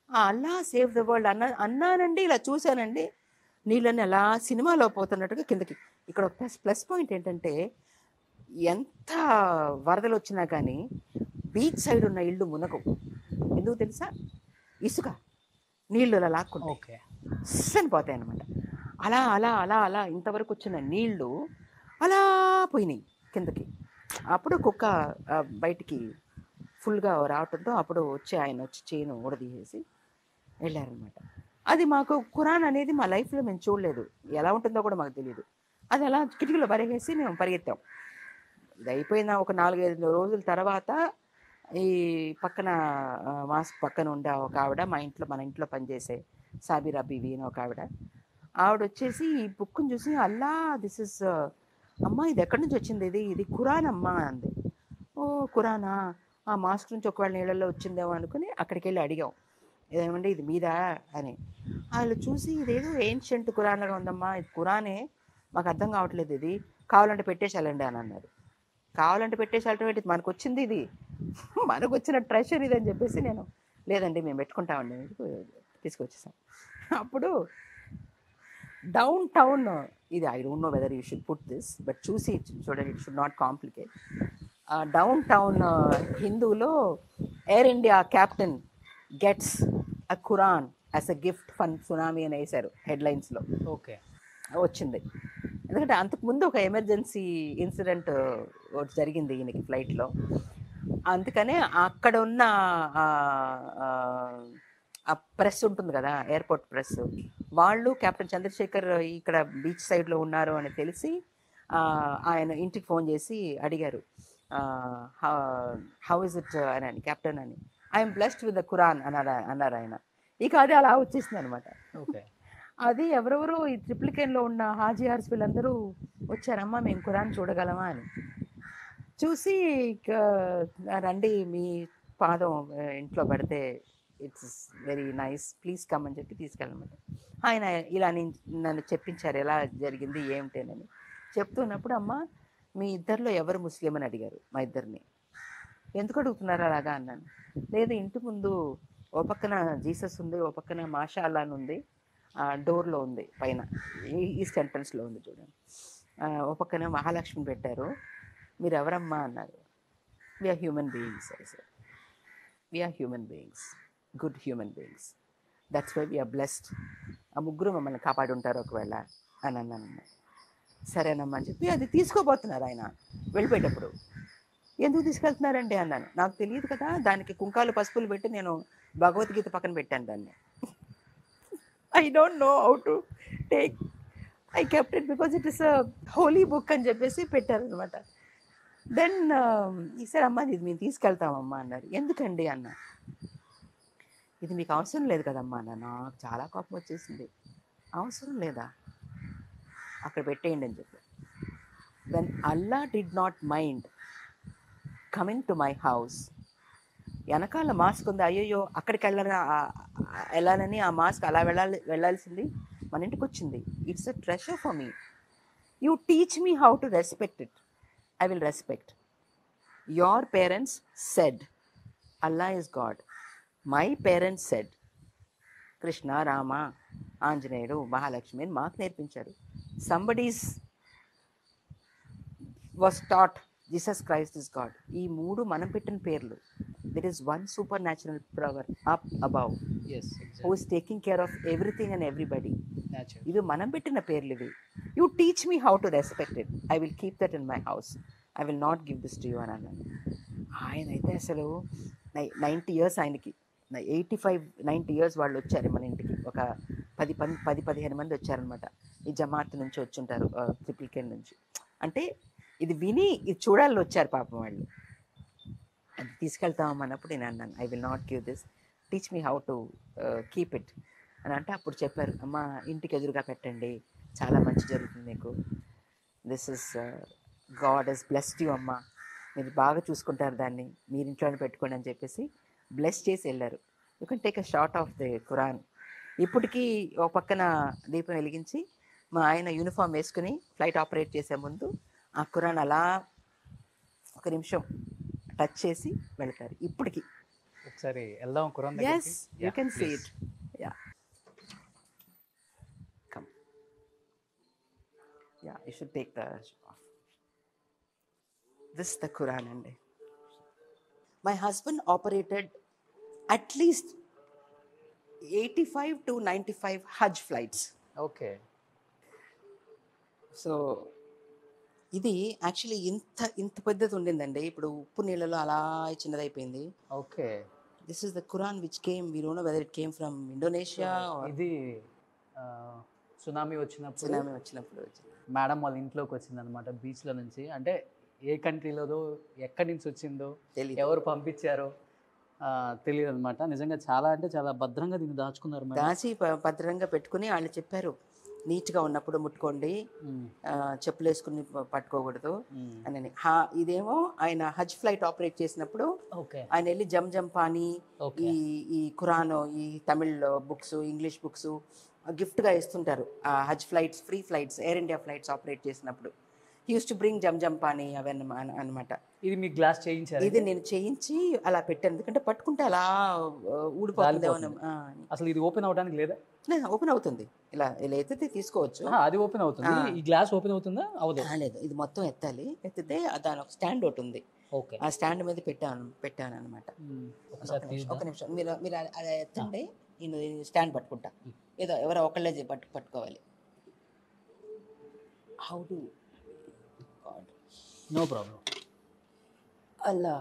అల్లా సేవ్ ద వరల్డ్ అన్నానండి. ఇలా చూశానండి, నీళ్ళని అలా సినిమాలో పోతున్నట్టుగా కిందకి. ఇక్కడ ఒక ప్లస్ పాయింట్ ఏంటంటే, ఎంత వరదలు వచ్చినా కానీ బీచ్ సైడ్ ఉన్న ఇళ్ళు మునగవు. ఎందుకు తెలుసా? ఇసుక నీళ్ళు అలా లాక్కుంటాయి, ఓకే. అస్సలు పోతాయి అనమాట. అలా అలా అలా అలా ఇంతవరకు వచ్చిన నీళ్ళు అలా పోయినాయి కిందకి. అప్పుడు కుక్క బయటికి ఫుల్గా రావడంతో అప్పుడు ఆయన వచ్చి చైన్ ఊడదీసేసి వెళ్ళారనమాట. అది మాకు ఖురాన్ అనేది మా లైఫ్లో మేము చూడలేదు, ఎలా ఉంటుందో కూడా మాకు తెలియదు. అది అలా కిటికీలో పరిగేసి మేము పరిగెత్తాం. ఇది అయిపోయిన ఒక 4-5 రోజుల తర్వాత ఈ పక్కన మాస్క్ పక్కన ఉండే ఒక ఆవిడ, మన ఇంట్లో పనిచేసే సాబిరా బీవి అని ఒక ఆవిడ వచ్చేసి ఈ బుక్ని చూసి, అల్లా దిస్ ఇస్ అమ్మ, ఇది ఎక్కడి నుంచి వచ్చింది, ఇది ఖురాన్ అమ్మ అంది. ఓ ఖురానా, ఆ మాస్క్ నుంచి ఒకవేళ నీళ్ళల్లో వచ్చిందేమో అనుకుని అక్కడికి వెళ్ళి అడిగాం, ఏమంటే ఇది మీదా అని. వాళ్ళు చూసి ఇదేదో ఏన్షియంట్ ఖురాన్గా ఉందమ్మా, ఇది ఖురానే, మాకు అర్థం కావట్లేదు, ఇది కావాలంటే పెట్టేసాలండి అని అన్నారు. కావాలంటే పెట్టేసాలంటే మనకు వచ్చింది, ఇది మనకు వచ్చిన ట్రెషర్ ఇది అని చెప్పేసి నేను, లేదండి మేము పెట్టుకుంటామండి, తీసుకొచ్చేసాం. అప్పుడు డౌన్ టౌన్, ఇది I don't know whether you should put this, but చూసి చూడండి, it should not complicate. Downtown హిందూలో Air India captain gets a Quran as a gift for tsunami అని వేశారు హెడ్లైన్స్లో. ఓకే, వచ్చింది. ఎందుకంటే అంతకుముందు ఒక ఎమర్జెన్సీ ఇన్సిడెంట్ ఒకటి జరిగింది ఈయనకి ఫ్లైట్లో. అందుకనే అక్కడ ఉన్న ఆ ప్రెస్ ఉంటుంది కదా, ఎయిర్పోర్ట్ ప్రెస్, వాళ్ళు కెప్టెన్ చంద్రశేఖర్ ఇక్కడ బీచ్ సైడ్లో ఉన్నారు అని తెలిసి ఆయన ఇంటికి ఫోన్ చేసి అడిగారు, హౌ ఇస్ ఇట్ అని, కెప్టెన్ అని. I'm blessed with the Quran అన్నారు ఆయన. ఇక అది అలా వచ్చేసింది అనమాట. ఓకే, అది ఎవరెవరు ఈ ట్రిప్లికేన్లో ఉన్న హాజీఆర్స్ వీళ్ళందరూ వచ్చారమ్మా, మేము ఖురాన్ చూడగలమా అని. చూసి రండి, మీ పాదం ఇంట్లో పడితే it's very nice, please come అని చెప్పి తీసుకెళ్ళమంట. ఆయన ఇలా నన్ను చెప్పించారు ఎలా జరిగింది ఏమిటేనని. చెప్తున్నప్పుడు, అమ్మ మీ ఇద్దరిలో ఎవరు ముస్లిం అని అడిగారు మా ఇద్దరిని. ఎందుకు అడుగుతున్నారు అలాగా అన్నాను. లేదు, ఇంటి ముందు ఓ పక్కన జీసస్ ఉంది, ఓ పక్కన మాషా అల్లా అని ఉంది, డోర్లో ఉంది, పైన ఈస్ట్ ఎంట్రన్స్లో ఉంది చూడండి, ఓ పక్కన మహాలక్ష్మి పెట్టారు, మీరు ఎవరమ్మా అన్నారు. We are human beings, we are human beings, good human beings, that's why we are blessed. ఆ ముగ్గురు మమ్మల్ని కాపాడి ఉంటారు ఒకవేళ అని అన్నాను. సరేనమ్మా అని చెప్పి అది తీసుకోబోతున్నారు ఆయన వెళ్ళిపోయేటప్పుడు. ఎందుకు తీసుకెళ్తున్నారండి అన్నాను. నాకు తెలియదు కదా, దానికి కుంకాలు పసుపులు పెట్టి నేను భగవద్గీత పక్కన పెట్టాను దాన్ని. I don't know how to take, I kept it because it is a holy book అని చెప్పేసి పెట్టారనమాట. దెన్ ఈసారి అమ్మ ఇది మేము తీసుకెళ్తామమ్మా అన్నారు. ఎందుకండి అన్న. ఇది మీకు అవసరం లేదు కదమ్మా అన్న. నాకు చాలా కోపం వచ్చేసింది. అవసరం లేదా, అక్కడ పెట్టేయండి అని చెప్పి. When Allah did not mind coming to my house, వెనకాల మాస్క్ ఉంది, అయ్యో అక్కడికి వెళ్ళాలని ఆ మాస్క్ అలా వెళ్ళాల్సింది మన ఇంటికి వచ్చింది. It's a treasure for me. You teach me how to respect it, I will respect. Your parents said Allah is God. My parents said Krishna, Rama, Anjaneyu, Mahalakshmi అని మాకు నేర్పించారు. Somebody's was taught Jesus Christ is God. ఈ మూడు మనం పెట్టిన పేర్లు. There is one supernatural power up above, yes, who is taking care of everything and everybody. natural. ఇవి మనం పెట్టిన పేర్లు ఇవి. You teach me how to respect it, I will keep that in my house, I will not give this to you అని అన్నాను. ఆయన అయితే అసలు 90 years ఆయనకి, 85-90 years వాళ్ళు వచ్చారు మన ఇంటికి. ఒక 10-15 మంది వచ్చారనమాట. ఈ జమాత్ నుంచి వచ్చుంటారు, ట్రిప్లికేన్ నుంచి. అంటే ఇది విని ఇది చూడాలని వచ్చారు పాపం వాళ్ళు. అది తీసుకెళ్తామన్నప్పుడు నేను అన్నాను, I will not give this, teach me how to keep it అని అంటే అప్పుడు చెప్పారు, అమ్మ ఇంటికి ఎదురుగా పెట్టండి, చాలా మంచి జరుగుతుంది మీకు, this is God has blessed you అమ్మ, మీరు బాగా చూసుకుంటారు దాన్ని, మీరు ఇంట్లోనే పెట్టుకోండి అని చెప్పేసి బ్లెస్ చేసి వెళ్ళారు. You can take a short of the Quran. ఇప్పటికీ ఒక పక్కన దీపం వెలిగించి మా ఆయన యూనిఫామ్ వేసుకుని ఫ్లైట్ ఆపరేట్ చేసే ముందు ఆ ఖురాన్ అలా ఒక నిమిషం టచ్ చేసి వెళ్తారు ఇప్పటికి. ఒకసారి వెళ్దాం Quran yes you can see it. Yeah come yeah you should take the off. This the Quran అండి. My husband operated at least 85 to 95 Hajj flights. Okay. So ఇది యాక్చువల్లీ ఇంత పెద్దది ఉండిందండి. ఇప్పుడు ఉప్పు నీళ్ళలో అలా చిన్నదైపోయింది. Okay. This is the Quran which came, we don't know whether it came from Indonesia. ఇది సునామీ వచ్చినప్పుడు వచ్చింది. మేడం వాళ్ళ ఇంట్లోకి వచ్చింది అనమాట, బీచ్లో నుంచి. అంటే ఏ కంట్రీలోదో ఎక్కడి నుంచి వచ్చిందో తెలీదు. ఎవరు పంపించారో తెలియదు అనమాట. నిజంగా చాలా అంటే చాలా భద్రంగా దీన్ని దాచుకున్నారు మేడం. దాచి భద్రంగా పెట్టుకుని వాళ్ళు చెప్పారు నీట్గా ఉన్నప్పుడు ముట్టుకోండి, చెప్పులు వేసుకుని పట్టుకోకూడదు అని. ఇదేమో ఆయన హజ్ ఫ్లైట్ ఆపరేట్ చేసినప్పుడు ఆయన వెళ్ళి జమ్ పానీ, ఈ ఖురాన్, ఈ తమిళ్ బుక్స్, ఇంగ్లీష్ బుక్స్ గిఫ్ట్గా ఇస్తుంటారు. Hajj flights, free flights, Air India flights operate చేసినప్పుడు యూస్ టు బ్రింగ్ జమ్ పానీ అవన్నీ అనమాట. ఇది మీ గ్లాస్ చేయించారు? ఇది నేను చేయించి అలా పెట్టాను, ఎందుకంటే పట్టుకుంటే అలా ఊడిపోతుంది. అసలు ఇది ఓపెన్ అవడానికి లేదా? ఓపెన్ అవుతుంది, ఇలా ఎత్తితే తీసుకోవచ్చు. అది ఓపెన్ అవుతుంది. ఈ గ్లాస్ ఓపెన్ అవుతుందా? అవదు. లేదు, ఇది మొత్తం ఎత్తాలి. ఎత్తితే దాని ఒక స్టాండ్ ఒకటి ఉంది. ఓకే. ఆ స్టాండ్ మీద పెట్టాను అనమాట. ఒక నిమిషం మీరు అలా ఎత్తండి, నేను స్టాండ్ పట్టుకుంటా. ఏదో ఎవరో ఒకళ్ళే పట్టుకోవాలి. How do no problem. Allah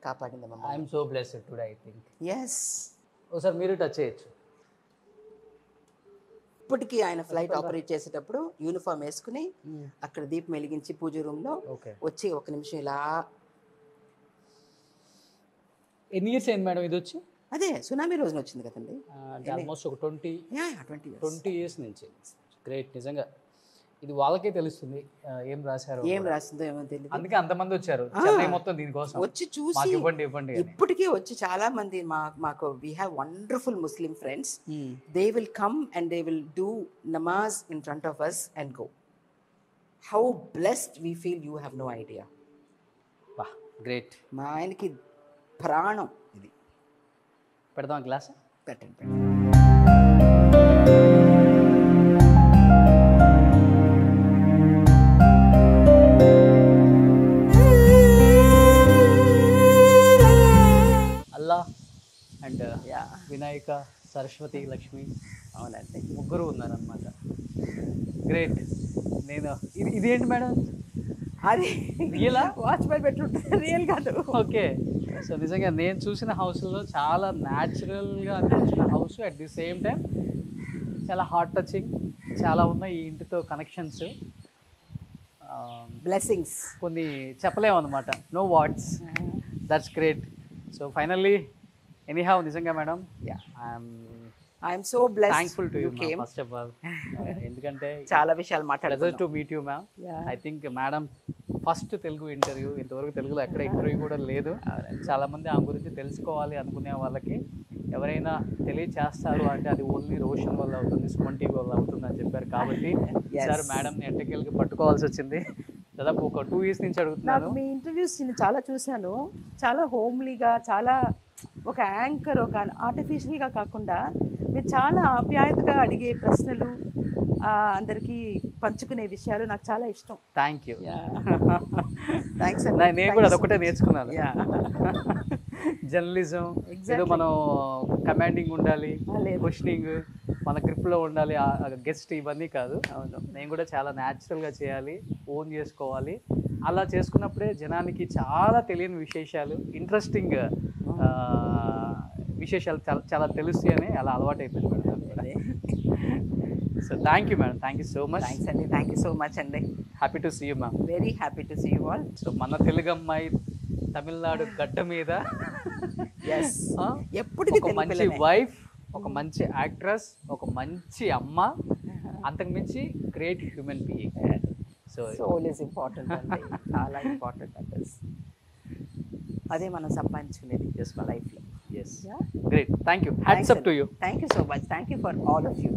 కాపాడింది మమ్మల్ని. I'm so blessed today I think. Yes. ఒకసారి మీరు టచ్ చేయొచ్చు. ఇప్పటికీ ఆయన ఫ్లైట్ ఆపరేట్ చేసేటప్పుడు యూనిఫామ్ వేసుకుని అక్కడ దీపం వెలిగించి పూజ రూమ్లో వచ్చి ఒక నిమిషం ఇలా. ఎన్ని ఇయర్స్ అయింది మేడం ఇది వచ్చి? అదే సునామీ రోజున వచ్చింది కదండి. ఆల్మోస్ట్ ఒక 20 years నుంచి. గ్రేట్. నిజంగా ఇది వాళ్ళకే తెలుస్తుంది ఏం రాశారో, ఏం రాసిందో ఏమో తెలియదు. అందుకే అంతమంది వచ్చారు చెన్నై మొత్తం దీనికోసం వచ్చి చూసి ఇవ్వండి. ఇప్పటికీ వచ్చి చాలా మంది మాకు we have wonderful Muslim friends. They will come and they will do namaz in front of us and go. How blessed we feel, you have no idea. Great. మా ఆయనకి ప్రాణం ఇది. పెడదాం గ్లాస్? పెట్టండి. అల్లా అండ్ వినాయక, సరస్వతి, లక్ష్మి. అవునండి, ముగ్గురు ఉన్నారనమాట. గ్రేట్. నేను ఇదేంటి మేడం? అది రియలా? వాచ్మెన్ పెట్టుంటుంది, రియల్ కాదు. ఓకే. సో నిజంగా నేను చూసిన హౌస్లో చాలా న్యాచురల్గా అనిపించిన house, at the same time చాలా హార్ట్ టచింగ్. చాలా ఉన్నాయి ఈ ఇంటితో కనెక్షన్స్, బ్లెస్సింగ్స్ కొన్ని చెప్పలేము అనమాట. No words. That's great. So finally anyhow నిజంగా madam I'm so blessed, thankful to you first of all. ఎందుకంటే చాలా విషయాలు మాట్లాడదు. To meet you ma'am. I think madam first Telugu interview, ఇంతవరకు తెలుగులో ఎక్కడ ఇంటర్వ్యూ కూడా లేదు. చాలామంది ఆమె గురించి తెలుసుకోవాలి అనుకునే వాళ్ళకి ఎవరైనా తెలియచేస్తారు అంటే అది ఓన్లీ రోషన్ వల్ల అవుతుంది, సుమన్ టీవీ వల్ల అవుతుంది అని చెప్పారు. కాబట్టి సార్ మేడంని ఎట్టకేళ్ళకి పట్టుకోవాల్సి వచ్చింది. దాదాపు ఒక 2 years నుంచి అడుగుతున్నాను. మీ ఇంటర్వ్యూస్ నేను చాలా చూశాను. చాలా హోమ్లీగా, చాలా ఒక యాంకర్, ఒక ఆర్టిఫిషియల్గా కాకుండా మీరు చాలా ఆప్యాయతగా అడిగే ప్రశ్నలు, అందరికీ పంచుకునే విషయాలు నాకు చాలా ఇష్టం. Thank you. థ్యాంక్స్. నేను కూడా అదొకటే నేర్చుకున్నాను. జర్నలిజం ఏదో మనం కమాండింగ్ ఉండాలి, క్వశ్చనింగ్ మన గ్రిప్లో ఉండాలి, గెస్ట్ ఇవన్నీ కాదు. అవును, నేను కూడా చాలా న్యాచురల్గా చేయాలి, ఓన్ చేసుకోవాలి. అలా చేసుకున్నప్పుడే జనానికి చాలా తెలియని విశేషాలు, ఇంట్రెస్టింగ్ విశేషాలు చాలా తెలుస్తాయి అని అలా అలవాటు అయిపోయింది madam. So thank you madam, thank you so much. Thanks అండి, థ్యాంక్ యూ సో మచ్ అండి. Happy to see you ma'am. Very happy to see you all. So మన తెలుగు అమ్మాయి తమిళనాడు గడ్డ మీద ఎప్పటికీ ఒక మంచి వైఫ్, ఒక మంచి యాక్ట్రెస్, ఒక మంచి అమ్మ, అంతకుమించి great human being. So soul is important అండి, చాలా ఇంపార్టెంట్ అంటే అదే మనం సంపాదించుకునేది ఎస్ లైఫ్లో. Yes great, thank you, hats up to you. Thank you so much, thank you for all of you.